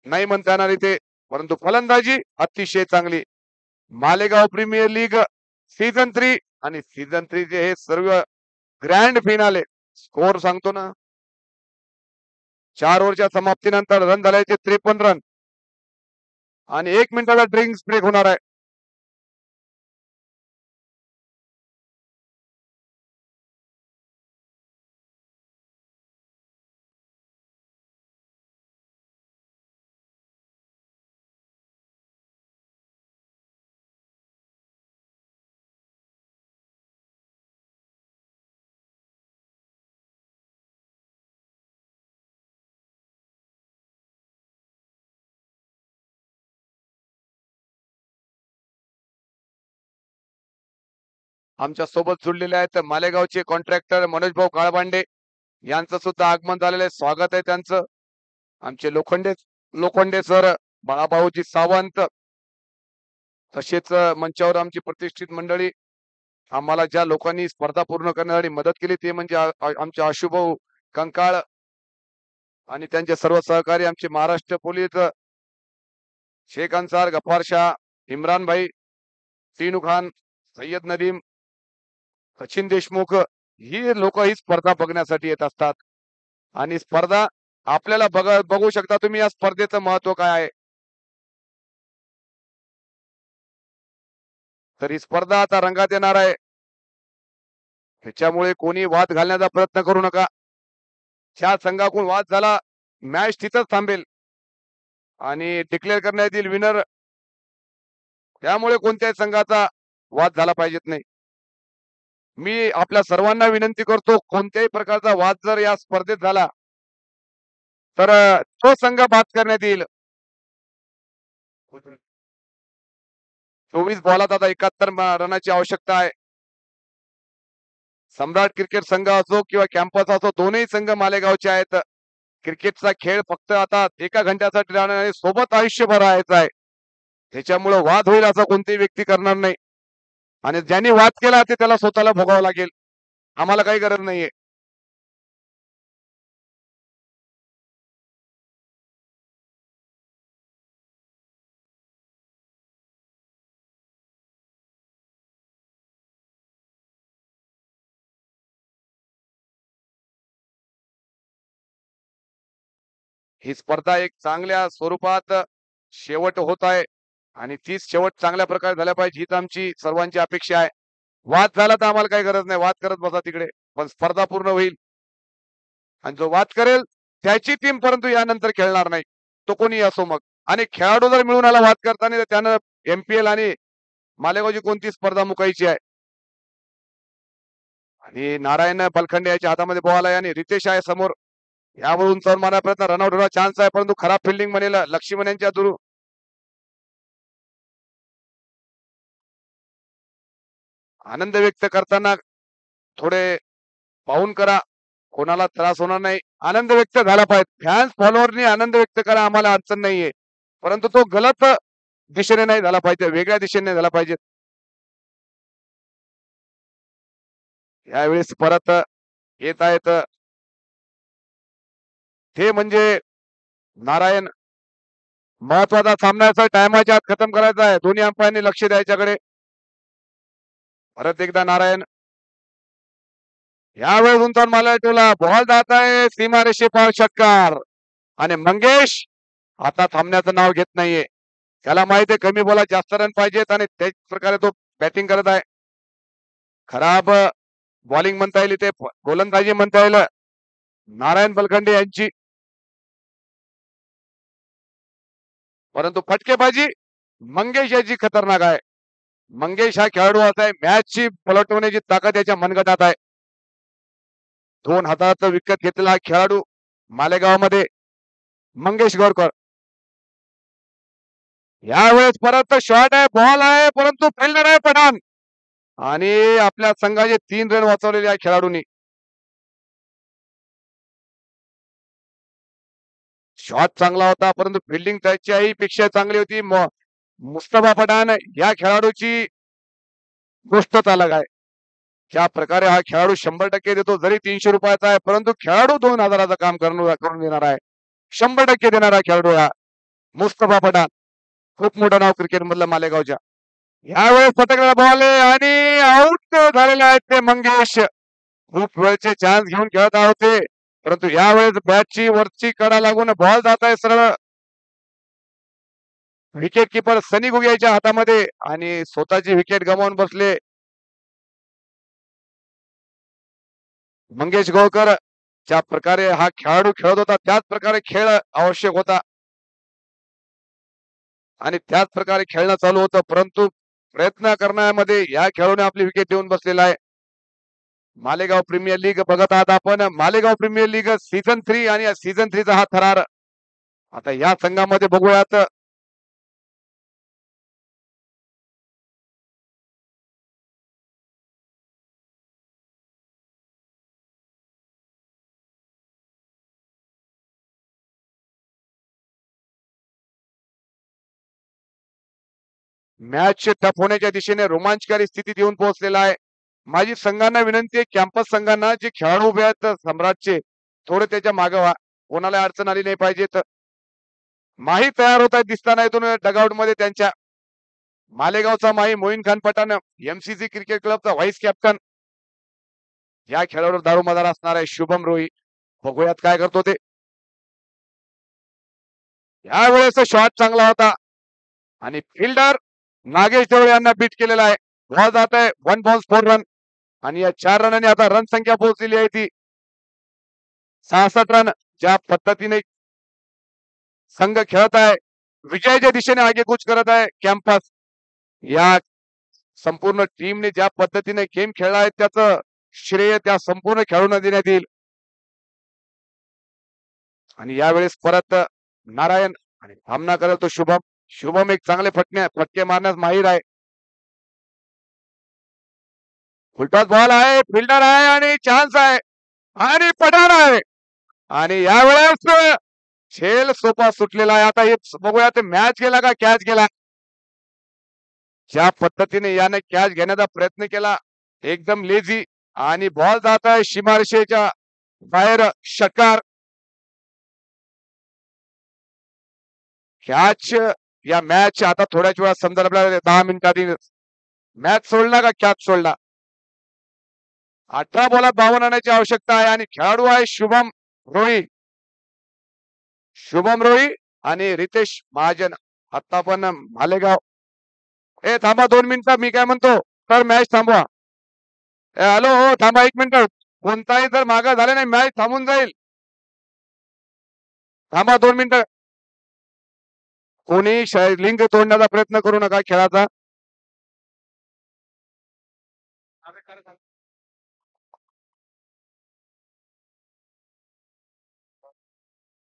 नाही म्हणता येणार इथे, परंतु फलंदाजी अतिशय चांगली. मालेगाव प्रीमियर लीग सीझन 3 आणि सीझन 3 चे हे सर्व ग्रँड फिनाले स्कोर सांगतो ना. 4 ओव्हरच्या समाप्तीनंतर रन झाल्याचे 53 रन आणि 1 मिनिटाचा ड्रिंक्स ब्रेक होणार आहे. आमच्या सोबत जुळलेले आहेत मालेगावचे कॉन्ट्रॅक्टर मनोज भाऊ काळबांडे यांचं सुद्धा आगमन झालेलं आहे. स्वागत आहे त्यांचं. आमचे लोखंडे सर, बाळाभाऊजी सावंत, तसेच मंचावर आमची प्रतिष्ठित मंडळी, आम्हाला ज्या लोकांनी स्पर्धा पूर्ण करण्यासाठी मदत केली ते म्हणजे आमचे आशुभाऊ कंकाळ आणि त्यांचे सर्व सहकारी, आमचे महाराष्ट्र पोलीस, शेख अन्सार, गफ्फार शाह, इम्रान भाई, सीनू खान, सय्यद नदीम, सचिन देशमुख, ही लोक ही स्पर्धा बघण्यासाठी येत असतात. आणि स्पर्धा आपल्याला बघू शकता तुम्ही या स्पर्धेचं महत्व काय आहे. तर ही स्पर्धा आता रंगात येणार आहे. त्याच्यामुळे कोणी वाद घालण्याचा प्रयत्न करू नका. ज्या संघाकडून वाद झाला मॅच तिथंच थांबेल आणि डिक्लेअर करण्यात येईल विनर. त्यामुळे कोणत्याही संघाचा वाद झाला पाहिजेत नाही. मी आपल्या सर्वांना विनंती करतो, कोणत्याही प्रकारचा वाद जर या स्पर्धेत झाला तर तो संघ बाद करण्यात येईल. 24 बॉलात आता 71 रनाची आवश्यकता आहे. सम्राट क्रिकेट संघ असो किंवा कॅम्पस असो, दोन्ही संघ मालेगावचे आहेत. क्रिकेटचा खेळ फक्त आता एका घंट्यासाठी राहणार आणि सोबत आयुष्यभर राहायचं आहे. त्याच्यामुळे वाद होईल असं कोणतीही व्यक्ती करणार नाही आणि ज्यांनी वाद केला ते त्याला स्वतःला भोगावं लागेल. आम्हाला काही गरज नाहीये. ही स्पर्धा एक चांगल्या स्वरूपात शेवट होत आहे आणि तीच शेवट चांगल्या प्रकारे झाल्या पाहिजे हीच आमची सर्वांची अपेक्षा आहे. वाद झाला तर आम्हाला काही गरज नाही, वाद करत बसा तिकडे, पण स्पर्धा पूर्ण होईल आणि जो वाद करेल त्याची टीम परंतु यानंतर खेळणार नाही, तो कोणी असो मग. आणि खेळाडू जर मिळून आला वाद करताना तर त्यानं MPL आणि मालेगावची कोणती स्पर्धा मुकायची आहे. आणि नारायण बलखंडे याच्या हातामध्ये बॉल आहे आणि रितेश आहे समोर. यावरून चौर मारण्याचा प्रयत्न, रनआउट होण्याचा चान्स आहे परंतु खराब फिल्डिंग बनेल लक्ष्मण यांच्या दुरू. आनंद व्यक्त करताना थोडे पाहून करा, कोणाला त्रास होणार नाही. आनंद व्यक्त झाला पाहिजे, फॅन्स फॉलोअरनी आनंद व्यक्त करा, आम्हाला अडचण नाहीये, परंतु तो गलत दिशेने नाही झाला पाहिजे, वेगळ्या दिशेने नाही झाला पाहिजे. यावेळेस परत येत आहेत ते म्हणजे नारायण. महत्वाचा सामन्याचा टायमाच्या आत खतम करायचा आहे, दोन्ही अंपायरनी लक्ष द्यायच्याकडे. परत एकदा नारायण. यावेळेस उंचावून मला ठेवला, बॉल जात आहे सीमारेषे पार षटकार आणि मंगेश आता थांबण्याचं नाव घेत नाहीये. त्याला माहिती आहे कमी बॉलात जास्त रन पाहिजेत आणि त्याच प्रकारे तो बॅटिंग करत आहे. खराब बॉलिंग म्हणता येईल, ते गोलंदाजी म्हणता येईल नारायण बलखंडे यांची, परंतु फटकेबाजी मंगेश याची खतरनाक आहे. मंगेश हा खेळाडू असा आहे, मॅचची पलटवण्याची ताकद याच्या मनगटात आहे. 2000चा विकत घेतलेला खेळाडू मालेगावमध्ये मंगेश गोरकर. यावेळेस परत शॉट आहे, बॉल आहे, परंतु फिल्डर आहे पठाण आणि आपल्या संघाचे 3 रन वाचवलेले आहे खेळाडूंनी. शॉट चांगला होता परंतु फिल्डिंग त्याच्याही पेक्षा चांगली होती. मुस्तफा पठाण या खेळाडूची गोष्टच अलग आहे. ज्या प्रकारे हा खेळाडू 100% देतो, जरी 300 रुपयाचा आहे परंतु खेळाडू 2000चं काम करून देणार आहे. 100% देणारा खेळाडू हा मुस्तफा पठाण. खूप मोठं नाव क्रिकेट मधलं मालेगावच्या. यावेळेस पटकला बॉल आणि आउट झालेले आहेत ते मंगेश. खूप वेळचे चान्स घेऊन खेळत होते, परंतु यावेळेस बॅटची वरची कडा लागून बॉल जात आहे सरळ विकेट किपर सनी गुगियाच्या हातामध्ये आणि स्वतःची विकेट गमावून बसले मंगेश गोळकर. ज्या प्रकारे हा खेळाडू खेळत होता त्याच प्रकारे खेळ आवश्यक होता आणि त्याच प्रकारे खेळणं चालू होतं, परंतु प्रयत्न करण्यामध्ये या खेळाडूने आपली विकेट देऊन बसलेला आहे. मालेगाव प्रीमियर लीग बघत आहात आपण. मालेगाव प्रीमियर लीग सीझन 3 आणि या सीझन 3 चा हा थरार आता या संघामध्ये बघूयात. मॅच टफ होण्याच्या दिशेने रोमांचकारी स्थितीत येऊन पोहोचलेला आहे. माझी संघांना विनंती आहे, कॅम्पस संघांना जे खेळाडू उभे आहेत सम्राटचे थोडे त्याच्या मागे व्हा, कोणाला अडचण आली नाही पाहिजे. तर माही तयार होत आहेत दिसताना इथून डगआउट मध्ये त्यांच्या. मालेगावचा माही मोईन खान पठाण एमसीसी क्रिकेट क्लबचा व्हाईस कॅप्टन. या खेळाडूवर दारोमदार असणार आहे शुभम रोही. बघूयात काय करतो ते. यावेळेस शॉट चांगला होता आणि फिल्डर नागेश देवळे यांना बीट केलेला आहे. बॉल जात आहे 1 बॉल 4 रन आणि या 4 रनांनी आता रन संख्या पोहोचलेली आहे ती 66 रन. ज्या पद्धतीने संघ खेळत आहे, विजयाच्या दिशेने आगेकूच करत आहे कॅम्पस. या संपूर्ण टीमने ज्या पद्धतीने गेम खेळला आहे त्याचं श्रेय त्या संपूर्ण खेळाडूंना देण्यात येईल. आणि यावेळेस परत नारायण आणि सामना करेल तो शुभम. शुभम एक चांगले फटके मारण्यास माहीर आहे. उलटाच बॉल आहे, फिल्डर आहे आणि चान्स आहे आणि पठाण आहे आणि यावेळेस खेळ सोपा सुटलेला आहे. आता हे बघूया ते मॅच गेला का कॅच गेला. ज्या पद्धतीने याने कॅच घेण्याचा प्रयत्न केला एकदम लेझी आणि बॉल जात आहे सीमारेषेच्या बाहेर. षटकार. कॅच या मॅच आता थोड्याच वेळात समजा आपल्याला 10 मिनिटांनी मॅच सोडला का कॅच सोडला. 18 बॉलात 52 रानाची आवश्यकता आहे आणि खेळाडू आहे शुभम रोही. शुभम रोही आणि रितेश महाजन. आता पण मालेगाव थांबा 2 मिनिटं. मी काय म्हणतो तर मॅच थांबवा. हॅलो हो थांबा 1 मिनिट. कोणताही जर मागा झाला नाही मॅच थांबून जाईल. थांबा 2 मिनिटं. कोणी लिंक तोडण्याचा प्रयत्न करू नका खेळाचा.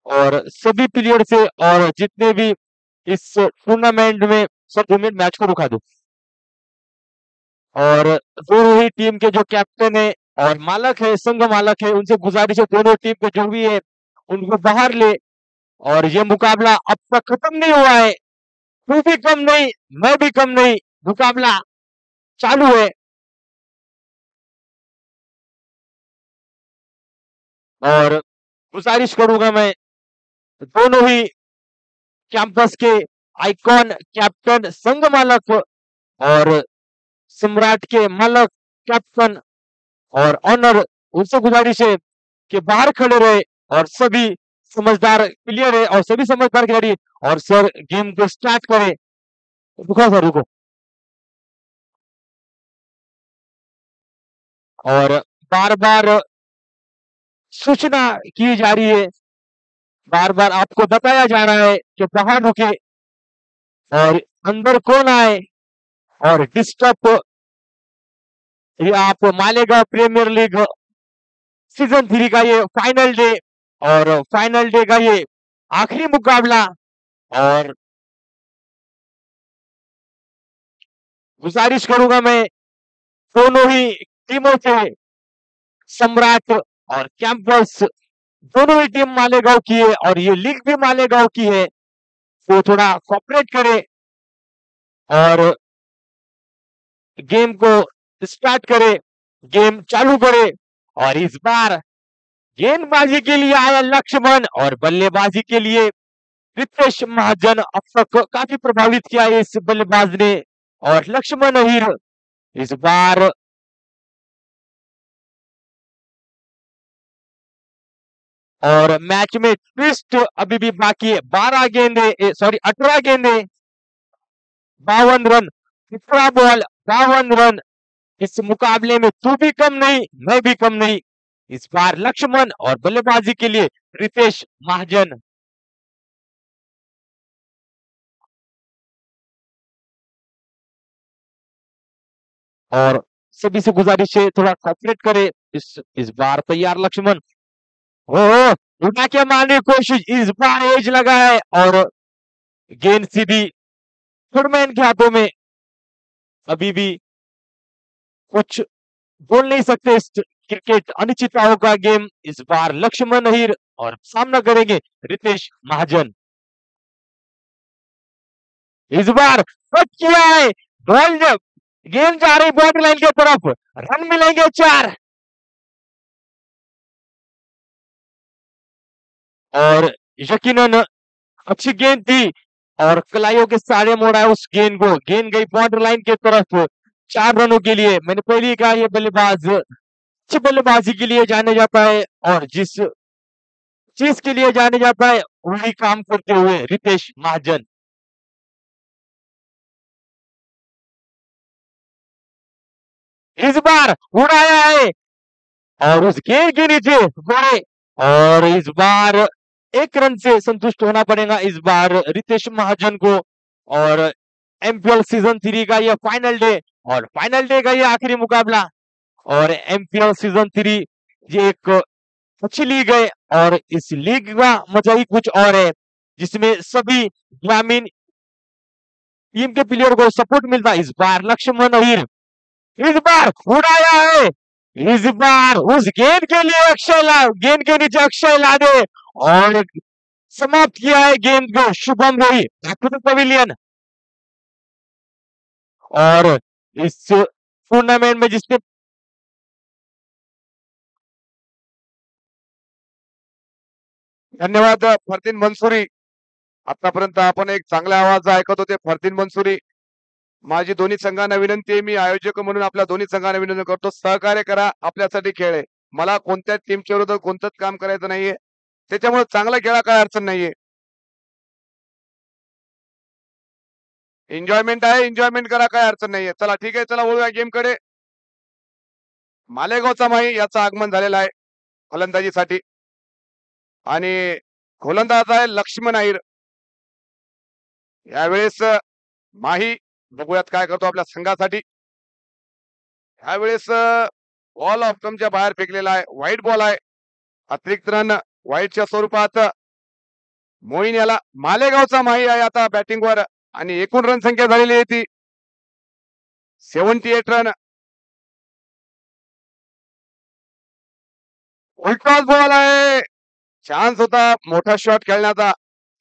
और सभी प्लेयर से और जितने भी इस टूर्नामेंट में सब यूनिट मैच को रुका दो। और दोनों ही टीम के जो कैप्टन है और मालक है, संघ मालक है, उनसे गुजारिश है दोनों टीम के जो भी है उनको बाहर ले। और ये मुकाबला अब तक खत्म नहीं हुआ है, तू भी कम नहीं मैं भी कम नहीं, मुकाबला चालू है। और गुजारिश करूंगा मैं दोनों ही कैंपस के आइकॉन कैप्टन संघ मालक और सम्राट के मालक कैप्टन और ऑनर, उनसे गुजारिश है कि बाहर खड़े रहे और सभी समझदार प्लेयर है और सभी समझदार खिलाड़ी और सर गेम को स्टार्ट करें। रुको सर रुको। और बार बार सूचना की जा रही है, बार बार आपको बताया जा रहा है कि बाहर रुके और अंदर कौन आए और डिस्टर्ब। ये आप मालेगांव प्रीमियर लीग सीजन 3 का ये फाइनल डे और फाइनल डे का ये आखिरी मुकाबला। और गुजारिश करूंगा मैं दोनों ही टीमों से, सम्राट और कैंपस दोनों ही टीम मालेगांव की है और ये लीग भी मालेगांव की है, तो थोड़ा कोऑपरेट करे और गेम को स्टार्ट करे, गेम चालू करे। और इस बार गेंदबाजी के लिए आया लक्ष्मण और बल्लेबाजी के लिए रितेश महाजन। अब तक काफी प्रभावित किया है इस बल्लेबाज ने और लक्ष्मण अहीर इस बार और मैच में ट्विस्ट अभी भी बाकी है। 12 गेंदे, सॉरी 18 गेंदे, 52 रन, 17 बॉल, 52 रन। इस मुकाबले में तू भी कम नहीं, मैं भी कम नहीं। इस बार लक्ष्मण और बल्लेबाजी के लिए रितेश महाजन। और सभी से गुजारिश है थोड़ा कॉपरेट करे। इस बार तैयार लक्ष्मण। ओ उठा के मारने की कोशिश, इस बार एज लगा है और गेंद सीधी थर्डमैन के हाथों में। अभी भी कुछ बोल नहीं सकते। इस क्रिकेट अनिश्चितताओं का गेम। इस बार लक्ष्मण अहीर और सामना करेंगे रितेश महाजन। इस बार कट किया है, बॉल गेंद जा रही बाउंड्री लाइन की तरफ, रन मिलेंगे 4। और यकीनन अच्छी गेंद थी और कलाइयों के सारे मोड़ा उस गेंद को। गेंद गई बाउंड्री लाइन की तरफ 4 रनों के लिए। मैंने पहले ही कहा ये बल्लेबाज अच्छी बल्लेबाजी के लिए जाने जाता है और जिस चीज के लिए जाने जाता है वही काम करते हुए रितेश महाजन। इस बार उड़ाया है और उस गेंद के नीचे गए और इस बार 1 रन से संतुष्ट होना पड़ेगा इस बार रितेश महाजन को। और एमपीएल सीजन 3 का ये फाइनल डे और फाइनल डे का ये आखिरी मुकाबला। और एमपीएल सीजन 3 ये एक अच्छी लीग है और इस लीग का मजा ही कुछ और है, जिसमें सभी ग्रामीण टीम के प्लेयर को सपोर्ट मिलता है। इस बार लक्ष्मण अहीर, इस बार उड़ाया है, इस बार उस गेंद के लिए गेंद के नीचे अक्षय लादे और समाप्त किया है गेंद को शुभम रोही पवेलियन। और इस टूर्नामेंट में जिसने धन्यवाद फरदीन मंसुरी. आतापर्यंत आपण एक चांगला आवाज ऐकत होते फरदीन मंसुरी. माझी दोन्ही संघांना विनंती आहे, मी आयोजक म्हणून आपल्या दोन्ही संघांना विनंती करतो, सहकार्य करा. आपल्यासाठी खेळ आहे. मला कोणत्याच टीमच्या विरोधात कोणतंच काम करायचं नाहीये. त्याच्यामुळे चांगला खेळा काय अडचण नाहीये. एन्जॉयमेंट आहे, एन्जॉयमेंट करा, काय अडचण नाहीये. चला ठीक आहे, चला वळूया गेम कडे. मालेगावचा माही याचं आगमन झालेलं आहे फलंदाजीसाठी आणि गोलंदाज आहे लक्ष्मण अहीर. यावेळेस माही बघूयात काय करतो आपल्या संघासाठी. यावेळेस बॉल ऑप्टमच्या बाहेर फेकलेला आहे, व्हाईट बॉल आहे. अतिरिक्त रन व्हाईटच्या स्वरूपात मोईन याला. मालेगावचा माही आहे आता बॅटिंगवर आणि एकूण रन संख्या झालेली आहे ती 78 रन. उलटाच बॉल आहे, चान्स होता मोठा शॉट खेळण्याचा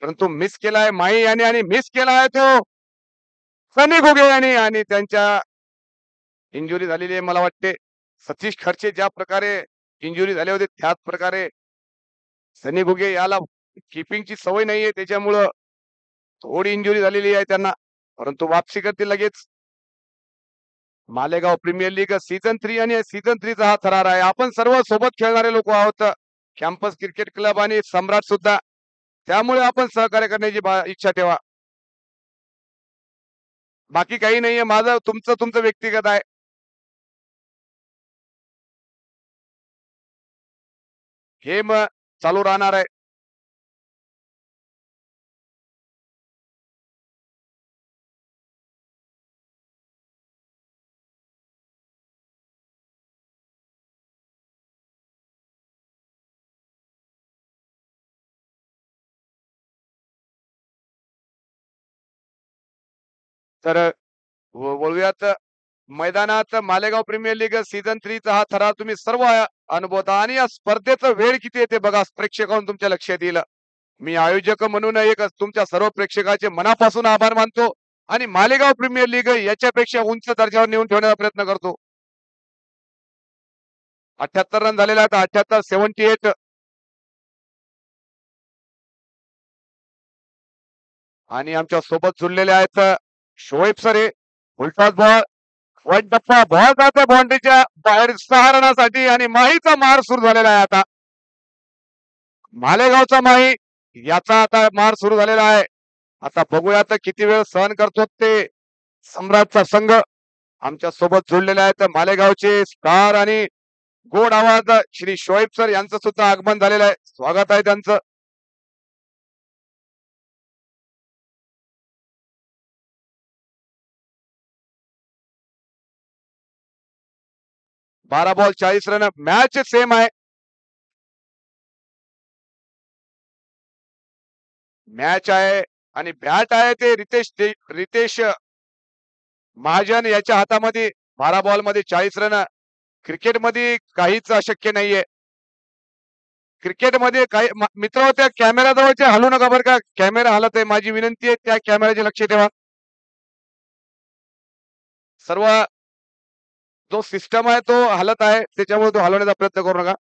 परंतु मिस केलाय माही याने आणि मिस केला आहे तो सनी घुगे याने. आणि त्यांच्या इंजुरी झालेली आहे. मला वाटते सतीश खर्चे ज्या प्रकारे इंजुरी झाले होते त्याच प्रकारे सनी घुगे याला किपिंगची सवय नाहीये, त्याच्यामुळं थोडी इंजुरी झालेली आहे त्यांना, परंतु वापसी करतील लगेच. मालेगाव प्रीमियर लीग सीझन 3 आणि सीझन 3 चा हा थरार आहे. आपण सर्व सोबत खेळणारे लोक आहोत, कॅम्पस क्रिकेट क्लब आणि सम्राट सुद्धा. त्यामुळे आपण सहकार्य करण्याची इच्छा ठेवा. बाकी काही नाहीये, माझं तुमचं व्यक्तिगत आहे. गेम चालू राहणार आहे. तर बोलूयात मैदानात मालेगाव प्रीमियर लीग सीझन 3 चा हा थरार तुम्ही सर्व अनुभवता आणि या स्पर्धेचं वेळ किती येते बघा प्रेक्षकांना तुमच्या लक्षात येईल. मी आयोजक म्हणून एक तुमच्या सर्व प्रेक्षकाचे मनापासून आभार मानतो आणि मालेगाव प्रीमियर लीग याच्यापेक्षा उंच दर्जावर नेऊन ठेवण्याचा प्रयत्न करतो. 78 रन झालेला आहे. 78 78 आणि आमच्या सोबत जुळलेले आहेत शोएब सरे. उलटाच बॉल वन टप्पा बॉल जातो बाउंड्रीच्या बाहेर सहारणासाठी आणि माहीचा मार सुरू झालेला आहे आता. मालेगावचा माही याचा आता मार सुरू झालेला आहे. आता बघूया तर किती वेळ सहन करतो ते सम्राटचा संघ. आमच्या सोबत जोडलेले आहेत मालेगावचे स्टार आणि गोड आवाज श्री शोएब सर यांचं सुद्धा आगमन झालेलं आहे. स्वागत आहे त्यांचं. बारा बॉल 40 रन. मॅच सेम आहे. मॅच आहे आणि बॅट आहे ते रितेश महाजन याच्या हातामध्ये. 12 बॉल मध्ये 40 रन. क्रिकेटमध्ये काहीच अशक्य नाहीये. क्रिकेटमध्ये काही मित्र त्या कॅमेरा जवळचे हलू नका बरं का. कॅमेरा हलत आहे. माझी विनंती आहे त्या कॅमेऱ्याचे लक्ष ठेवा. सर्व जो सिस्टम आहे तो हलत आहे त्याच्यामुळे तो हलवण्याचा प्रयत्न करू नका.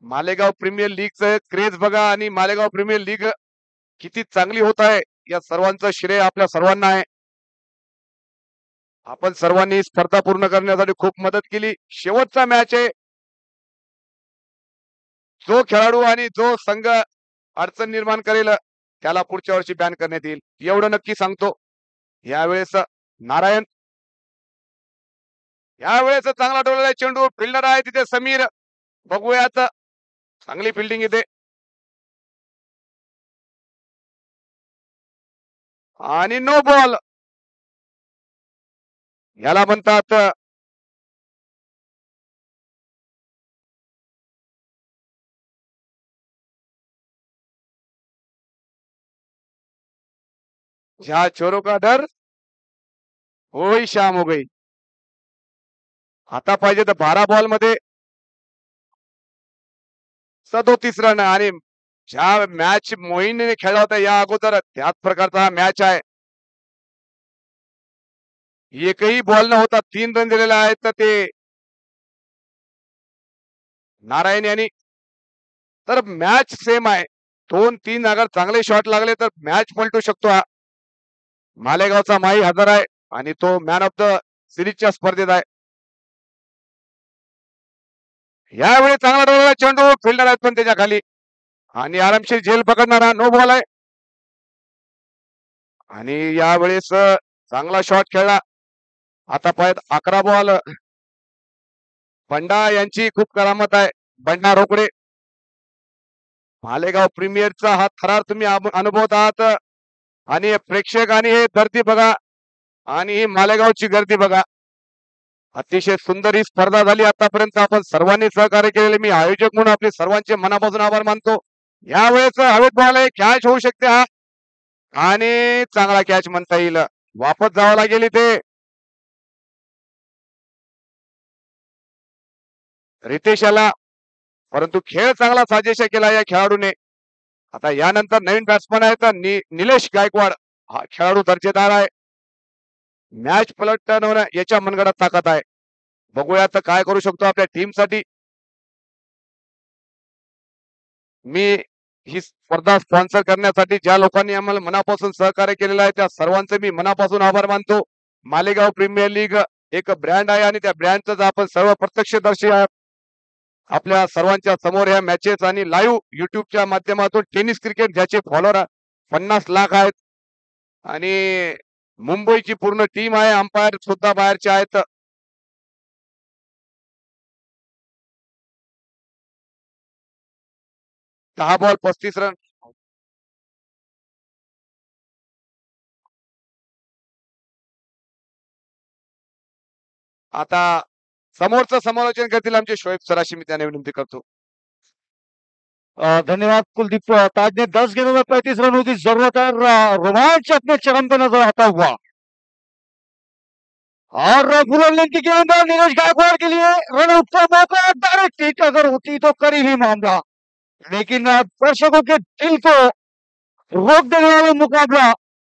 मालेगाव प्रीमियर लीगचं क्रेज बघा आणि मालेगाव प्रीमियर लीग किती चांगली होत आहे या सर्वांचं श्रेय आपल्या सर्वांना आहे. आपण सर्वांनी स्पर्धा पूर्ण करण्यासाठी खूप मदत केली. शेवटचा मॅच आहे. जो खेळाडू आणि जो संघ अडचण निर्माण करेल त्याला पुढच्या वर्षी बॅन करण्यात येईल एवढं नक्की सांगतो. यावेळेस नारायण यावेळेस चांगला डोळलेला चेंडू. फिल्डर आहे तिथे समीर. बघूयात चांगली फिल्डिंग येते आणि नो बॉल. याला म्हणतात ज्या चोरों का डर होई शाम हो गई. आता पाहिजे तर 12 बॉल मध्ये 37 रन आणि ज्या मॅच मोहिनीने खेळला होता या अगोदर त्याच प्रकारचा हा मॅच आहे. एकही बॉल न होता 3 रन दिलेले आहेत तर ते नारायण यांनी. तर मॅच सेम आहे. 2-3 अगर चांगले शॉट लागले तर मॅच पलटू शकतो हा. मालेगावचा माही हजर आहे आणि तो मॅन ऑफ द सिरीजच्या स्पर्धेत आहे. यावेळी चांगला डोळलेला चेंडू. फिल्डर आहेत पण त्याच्या खाली आणि आरामशीर झेल पकडणारा नो बॉल आहे. आणि यावेळेस चांगला शॉट खेळला. आता पाहत 11 बॉल. बंडा यांची खूप करामत आहे. बंडा रोकडे. मालेगाव प्रीमियरचा हा थरार तुम्ही अनुभवत आहात आणि प्रेक्षक आणि हे गर्दी बघा आणि ही मालेगावची गर्दी बघा. अतिशय सुंदर ही स्पर्धा झाली आतापर्यंत. आपण सर्वांनी सहकार्य केलेले मी आयोजक म्हणून आपले सर्वांचे मनापासून आभार मानतो. यावेळेस हवेत बॉल आहे. कॅच होऊ शकते हा आणि चांगला कॅच म्हणता येईल. वापस जावं लागेल इथे. रितेश याला परंतु खेळ चांगला साजेशा केला या खेळाडूने. आता यानंतर नवीन बॅट्समन आहेत निलेश गायकवाड. हा खेळाडू दर्जेदार आहे. मॅच पलटवणं याच्या मनगडात ताकद आहे. बघूया तर काय करू शकतो आपल्या टीम साठी. मी ही स्पर्धा स्पॉन्सर करण्यासाठी ज्या लोकांनी आम्हाला मनापासून सहकार्य केलेलं आहे त्या सर्वांचे मी मनापासून आभार मानतो. मालेगाव प्रीमियर लीग एक ब्रँड आहे आणि त्या ब्रँडचा आपण सर्व प्रत्यक्षदर्शी आहे. आपल्या सर्वांच्या समोर या मॅचेस आणि लाईव्ह युट्यूबच्या माध्यमातून टेनिस क्रिकेट ज्याचे फॉलोअर 50 लाख आहेत आणि मुंबईची पूर्ण टीम आहे. अंपायर सुद्धा बाहेरचे आहेत. दहा बॉल 35 रन. आता समोरचं समालोचन करतील आमचे शोएब सर अशी मी त्याने विनंती करतो. धन्यवाद कुलदीप. ताज ने 10 गेंदों में 35 रनों की जरूरत है. रोमांच अपने चरम पे नजर आता हुआ और फुल लेंथ की गेंद नीरज गायकवाड़ के लिए रन आउट का मौका. डायरेक्ट हिट अगर होती तो करीब ही मामला, लेकिन दर्शकों के दिल को रोक देने वाला मुकाबला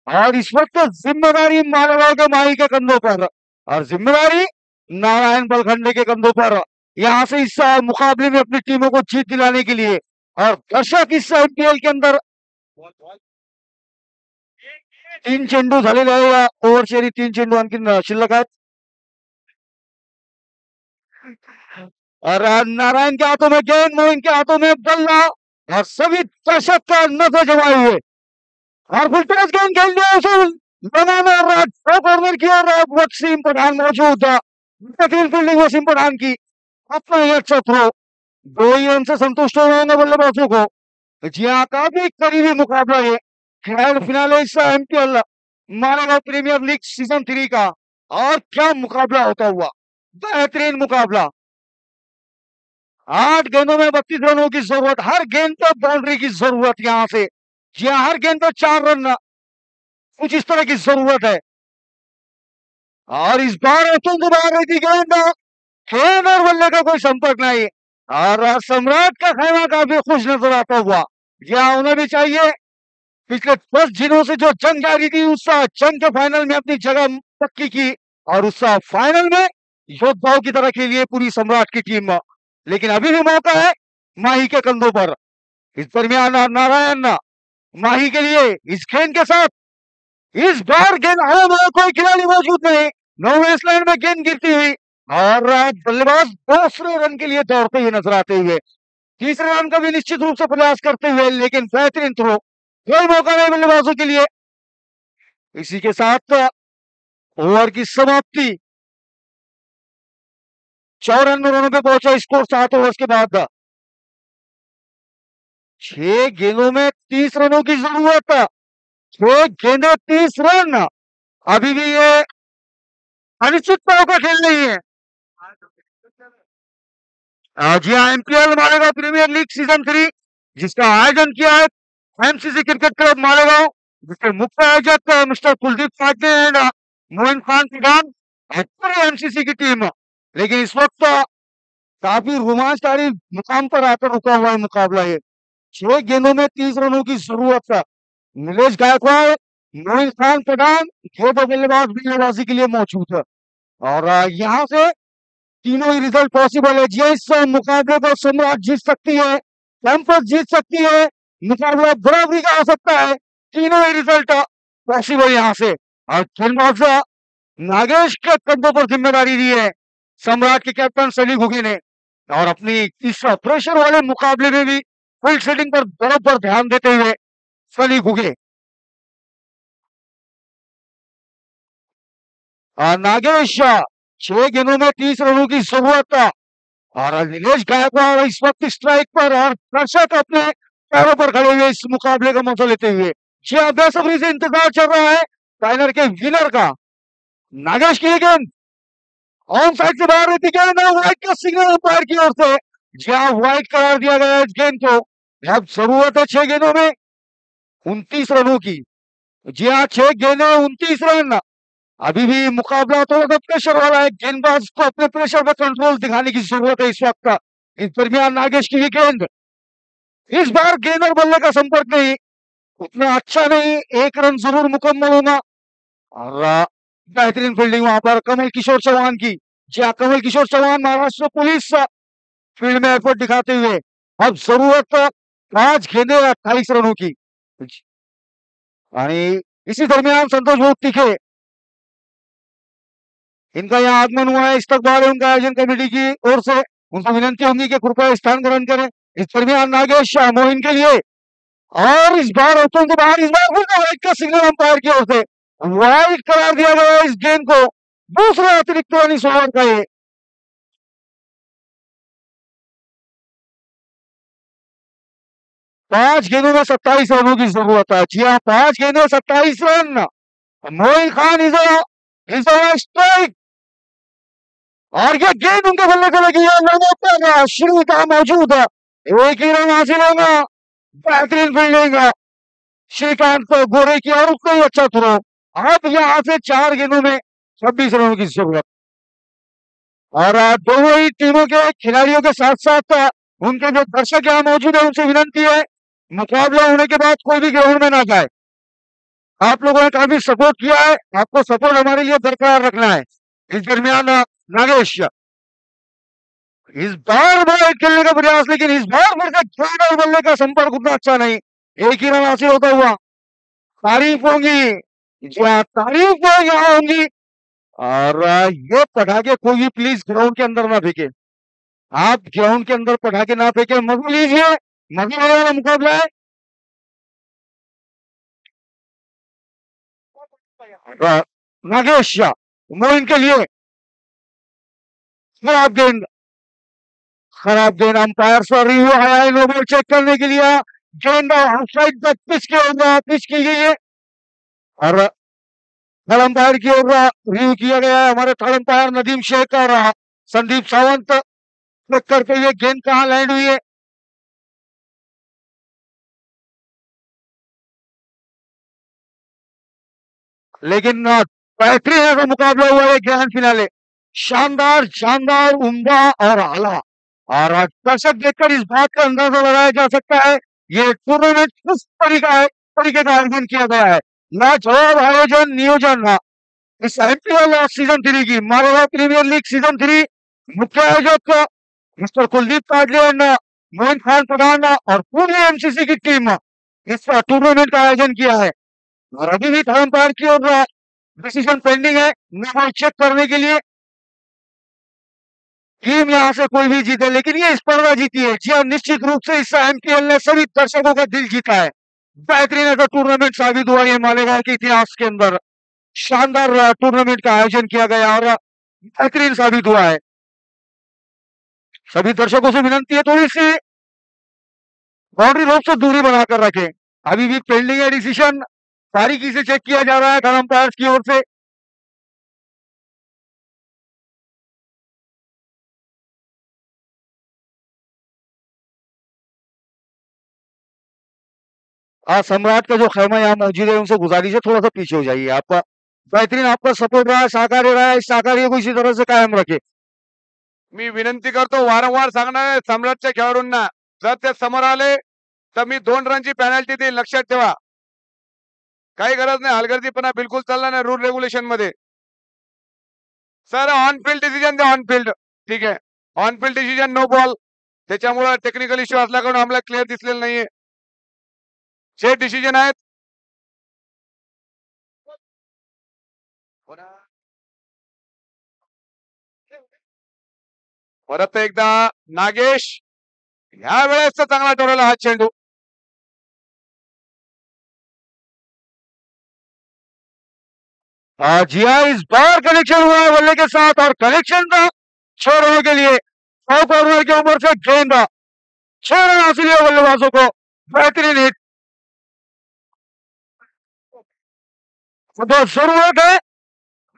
और इस वक्त जिम्मेदारी मालेगांव के माही के कंधों पर और जिम्मेदारी नारायण बलखंडे के कंधों पर. यहाँ से इस मुकाबले में अपनी टीमों को जीत दिलाने के लिए और दर्शक इस आईपीएल के अंदर तीन चेंडू झालेले आहे या ओव्हरची आणि 3 चेंडू आणखीन शिल्लक आहेत. और नारायण के हाथों में गेंद, मोइन के हाथों में बल्ला और सभी दर्शक का नजर जमाए हुए और फुलटॉस गेंद खेल दिया उसे बनाना कॉर्नर की और वसीम पठान मौजूद था. बेहतरीन फील्डिंग वसीम पठान की. अपना ही अच्छा थ्रो. 2 ही रन से संतुष्ट हो गए बल्लेबाजों को. जी हाँ, काफी करीबी मुकाबला ये ग्रैंड फिनाले इस MPL Malegaon premier league season 3 का. और क्या मुकाबला होता हुआ. बेहतरीन मुकाबला. 8 गेंदों में 32 रनों की जरूरत. हर गेंद पर बाउंड्री की जरूरत यहां से. जी हाँ, हर गेंद पर 4 रन कुछ इस तरह की जरूरत है. और इस बार अतुल बाहर रही थी गेंद. गेंद और बल्ले का कोई संपर्क नहीं. और सम्राट का खेमा काफी खुश नजर आता हुआ. जी हाँ, उन्हें भी चाहिए. पिछले 10 दिनों से जो जंग जारी थी उस जंग के फाइनल में अपनी जगह पक्की की और उस फाइनल में योद्धाओं की तरह खेली पूरी सम्राट की टीम. लेकिन अभी भी मौका है माही के कंधों पर. इस दरमियान नारायण माही के लिए इस गेंद के साथ. इस बार गेंद हवा में कोई खिलाड़ी मौजूद नहीं. नो बेसलाइन में गेंद गिरती हुई और बल्लेबाज दूसरे रन के लिए दौड़ते हुए नजर आते हुए. तीसरे रन का भी निश्चित रूप से प्रयास करते हुए, लेकिन बेहतरीन थ्रो. कोई मौका नहीं बल्लेबाजों के लिए. इसी के साथ ओवर की समाप्ति. 54 रनों पे पहुंचा स्कोर 7 ओवर्स के बाद. 6 गेंदों में 30 रनों की जरूरत. 6 गेंदे 30 रन. अभी भी ये अनिश्चितताओं का खेल नहीं है. जी हाँ, MPL Malegaon premier league season 3 जिसका आयोजन किया है एमसीसी क्रिकेट क्लब मालेगांव, जिसके मुख्य आयोजक मिस्टर कुलदीप पाटने एंड मोइन खान पठान पूरी एमसीसी की टीम. लेकिन इस वक्त काफी रोमांचकारी मुकाम पर आकर रुका हुआ है मुकाबला. ये 6 गेंदों में 30 रनों की जरूरत है. नीलेश गायकवाड़, मोइन खान पठान ये दो बल्लेबाज बल्लेबाजी के लिए मौजूद है. और यहाँ से तीनों ही रिजल्ट पॉसिबल है. जी इस मुकाबले को सम्राट जीत सकती है, कैंपस जीत सकती है, मुकाबला बराबरी का हो सकता है. तीनों ही रिजल्ट पॉसिबल यहाँ से. और गेंदबाज नागेश के कंधों पर जिम्मेदारी दी है सम्राट के कैप्टन सली घुगे ने. और अपनी इस प्रेशर वाले मुकाबले में भी फील्ड सेटिंग पर बराबर ध्यान देते हुए सली घुगे. नागेश 6 गेंदों में 30 रनों की जरूरत. और नीलेश गायकवाड़ इस वक्त स्ट्राइक पर और दर्शक अपने पैरों पर खड़े हुए इस मुकाबले का मजा लेते हुए. जी हाँ, बेसब्री से इंतजार चल रहा है फाइनल के विनर का. नागेश की गेंद ऑन साइड से बाहर रहती गेंद. व्हाइट का सिग्नल अंपायर की ओर से. जी हाँ, व्हाइट करार दिया गया है इस गेंद को. अब जरूरत है 6 गेंदों में 29 रनों की. जी हाँ, 6 गेंदों 29 रन. अभी भी मुकाबला थोड़ा सा प्रेशर वाला है. गेंदबाज को अपने प्रेशर पर कंट्रोल दिखाने की जरूरत है इस वक्त. इस दरमियान नागेश की गेंद. इस बार गेंद और बल्ले का संपर्क नहीं, उतना अच्छा नहीं. 1 रन जरूर मुकम्मल होना. और बेहतरीन फील्डिंग वहां पर कमल किशोर चौहान की. जी हाँ, कमल किशोर चौहान महाराष्ट्र पुलिस फील्ड में एफर्ट दिखाते हुए. अब जरूरत 5 गेंदे 28 रनों की. इसी दरमियान संतोष भोग तीखे इनका यहाँ आगमन हुआ है. इस्तकबाल है उनका आयोजन कमेटी की ओर से. उनसे विनंती होगी कि कृपया स्थान ग्रहण करें. इस दरमियान नागेश मोइन के लिए. और इस बार औसतों के बाहर. इस बार व्हाइट का सिग्नल अंपायर की ओर से. व्हाइट करार दिया गया इस गेंद को. दूसरा अतिरिक्त रन इस ओवर का ये. पांच गेंदों में 27 रनों की जरूरत है. जी हाँ, 5 गेंदों 27 run. Moin Khan is strike. और ये गेंद उनके बल्ले को लगी है. रनों पर श्रीकांत मौजूद है. एक ही रन हासिल होगा. बेहतरीन फील्डिंग श्रीकांत को गोरे की और उसको ही अच्छा थ्रो. अब यहाँ से 4 गेंदों में 26 रनों की जरूरत. और दोनों ही टीमों के खिलाड़ियों के साथ साथ उनके जो दर्शक यहाँ मौजूद है उनसे विनंती है मुकाबला होने के बाद कोई भी ग्राउंड में ना जाए. आप लोगों ने काफी सपोर्ट किया है, आपको सपोर्ट हमारे लिए बरकरार रखना है. इस दरमियान नागेश इस बार बॉल खेलने का प्रयास, लेकिन इस बार फिर से गेंद और बल्ले का संपर्क उतना अच्छा नहीं. एक ही रन हासिल होता हुआ. तारीफ होगी जी हाँ, तारीफ यहाँ होंगी। और ये पटाखे कोई भी प्लीज ग्राउंड के अंदर ना फेंके। आप ग्राउंड के अंदर पटाखे ना फेंके, मजा लीजिए, मजा आने वाला मुकाबला है। नागेश शाह, मोइन के लिए खराब गेंद, खराब गेंद। अंपायर से रिव्यू आया है नो बॉल चेक करने के लिए। गेंद आउटसाइड तक पिच के ओर पिच की गई है और थर्ड अंपायर की ओर रिव्यू किया गया है। हमारे थर्ड अंपायर नदीम शेख और संदीप सावंत चेक करते हुए गेंद कहाँ लैंड हुई है। लेकिन बेहतरीन ऐसा मुकाबला हुआ है ग्रैंड फिनाले, शानदार शानदार उम्दा और आला। और दर्शक देखकर इस बात का अंदाजा लगाया जा सकता है ये टूर्नामेंट किस तरीके का आयोजन किया गया है। लाजवाब आयोजन नियोजन इस आईपीएल सीजन 3 की मालेगांव प्रीमियर लीग सीजन 3 मुख्य आयोजक मिस्टर कुलदीप काडले, मोइन खान पठान और पूरी एमसीसी की टीम इस टूर्नामेंट का आयोजन किया है। और अभी भी थर्ड अंपायर की ओर डिसीजन पेंडिंग है मैच चेक करने के लिए। टीम यहां से कोई भी जीते लेकिन ये स्पर्धा जीती है। जी हाँ, निश्चित रूप से इस आईपीएल ने सभी दर्शकों का दिल जीता है। बेहतरीन ऐसा टूर्नामेंट साबित हुआ है मालेगांव के इतिहास के अंदर। शानदार टूर्नामेंट का आयोजन किया गया और बेहतरीन साबित हुआ है। सभी दर्शकों से विनंती है थोड़ी सी बाउंड्री रोप से दूरी बनाकर रखें। अभी भी पेंडिंग है डिसीजन, बारीकी से चेक किया जा रहा है थर्ड अंपायर की ओर से। सम्राट का जो खेमा यहाँ मौजूद है उनसे गुजारिश है थोड़ा सा पीछे हो जाइए। आपका बेहतरीन आपका सपोर्ट रहा है, सहकार्य रहा है, इस सहकार्य को इसी तरह से कायम रखे। मी विनंती करतो, वारंवार सांगणार आहे सम्राटच्या खेळाडूंना, जर ते समोर आले तर मी 2 रनची पेनल्टी देईल, लक्षात ठेवा. काही गरज नाही, हलगर्जीपणा बिलकुल चालला नाही रूल रेग्युलेशन मध्ये. सर ऑन फील्ड डिसिजन द्या, ऑन फील्ड. ठीक आहे, on field decision no ball. त्याच्यामुळे टेक्निकल इश्यू असल्याकडून आम्हाला क्लिअर दिसलेलं नाहीये. जे डिसिजन आहेत परत एकदा नागेश, ह्या वेळेस चांगला ठरवला हा चेंडू. जी हाँ, इस बार कनेक्शन हुआ है बल्ले के साथ और कनेक्शन था 6 रनों के लिए। 100 कॉर्नर के ऊपर से गेंद 6 रन हासिल हुए बल्लेबाजों को। बेहतरीन हिट। तो जरूरत है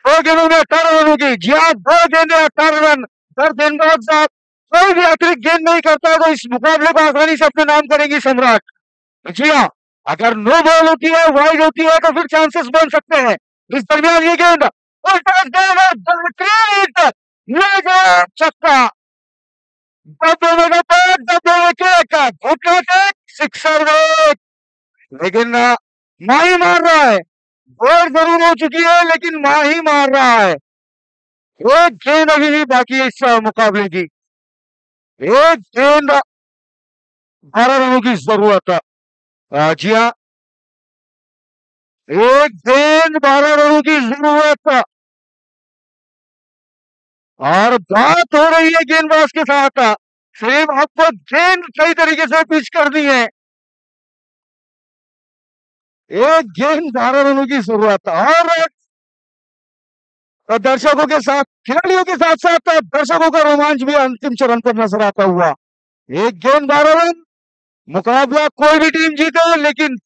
2 गेंदों में 18 रनों की। जी हाँ, 2 गेंदे 18 रन। दर गेंदबाज साहब कोई भी अतिरिक्त गेंद नहीं करता तो इस मुकाबले को आसानी से अपने नाम करेंगे सम्राट। जी हाँ, अगर नो बॉल होती है, वाइड होती है तो फिर चांसेस बन सकते हैं। इस दरमियान ये गेंद छक्का, सिक्सर। लेकिन माही मार रहा है, बॉल जरूर हो चुकी है लेकिन माही मार रहा है। एक गेंद अभी भी बाकी है इस मुकाबले की। एक गेंद 12 रनों की जरूरत है। जी हाँ, एक गेंद 12 रनों की जरूरत। और बात हो रही है गेंदबाज के साथ, सिर्फ आपको गेंद सही तरीके से पिच करनी है। एक गेंद 12 रनों की जरूरत और दर्शकों के साथ, खिलाड़ियों के साथ साथ दर्शकों का रोमांच भी अंतिम चरण पर नजर आता हुआ। एक गेंद 12 रन, मुकाबला कोई भी टीम जीते लेकिन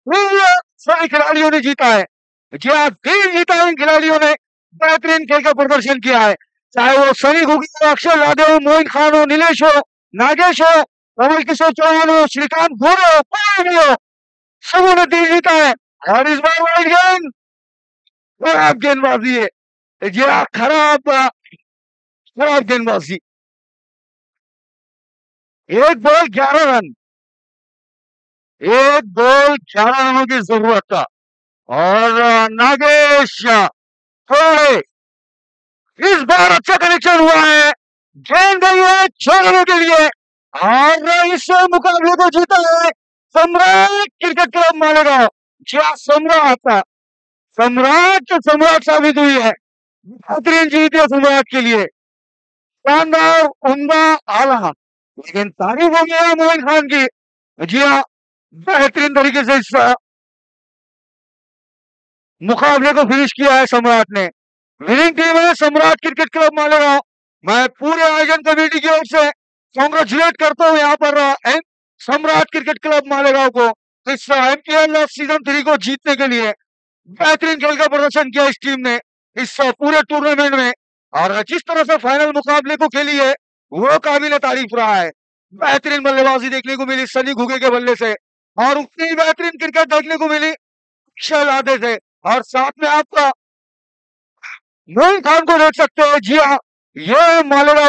सभी खिलाड़ियों ने जीता है। जी हाँ, टीम जीता है, इन खिलाड़ियों ने बेहतरीन खेल का प्रदर्शन किया है। चाहे वो सनी घुगी हो, अक्षर लादे हो, मोइन खान हो, नीलेश हो, नागेश हो, कमल किशोर चौहान हो, श्रीकांत घोड़े हो, कोई भी हो, सबों ने टीम जीता है। और इस बार वाइड गेंद, खराब गेंदबाजी है। जी हाँ, खराब गेंदबाजी। एक बॉल 11 रन, एक बॉल 11 रनों की जरूरत था। और नागेश थोड़े, इस बार अच्छा कनेक्शन हुआ है, गेंद गई है 6 रनों के लिए और इस मुकाबले को जीता है सम्राट क्रिकेट क्लब मालेगांव। सम्राट सम्राट सम्राट साबित हुई है। बेहतरीन जीत है सम्राट के लिए, शानदार, उम्दा, आला। लेकिन तारीफ हो गया मोइन खान की। जी हाँ, बेहतरीन तरीके से इस मुकाबले को फिनिश किया है सम्राट ने। विनिंग टीम है सम्राट क्रिकेट क्लब मालेगांव। मैं पूरे आयोजन कमेटी की ओर से कॉन्ग्रेचुलेट करता हूँ यहाँ पर सम्राट क्रिकेट क्लब मालेगांव को इस IPL सीजन 3 को जीतने के लिए। बेहतरीन खेल का प्रदर्शन किया इस टीम ने इस पूरे टूर्नामेंट में, और जिस तरह से फाइनल मुकाबले को खेली है वो काबिल तारीफ रहा है। बेहतरीन बल्लेबाजी देखने को मिली सनी घुगे के बल्ले से, और उतनी ही बेहतरीन क्रिकेट देखने को मिली अक्षय लादे से, और साथ में आपका मोइन खान को देख सकते हैं। जी हाँ, ये मालेगांव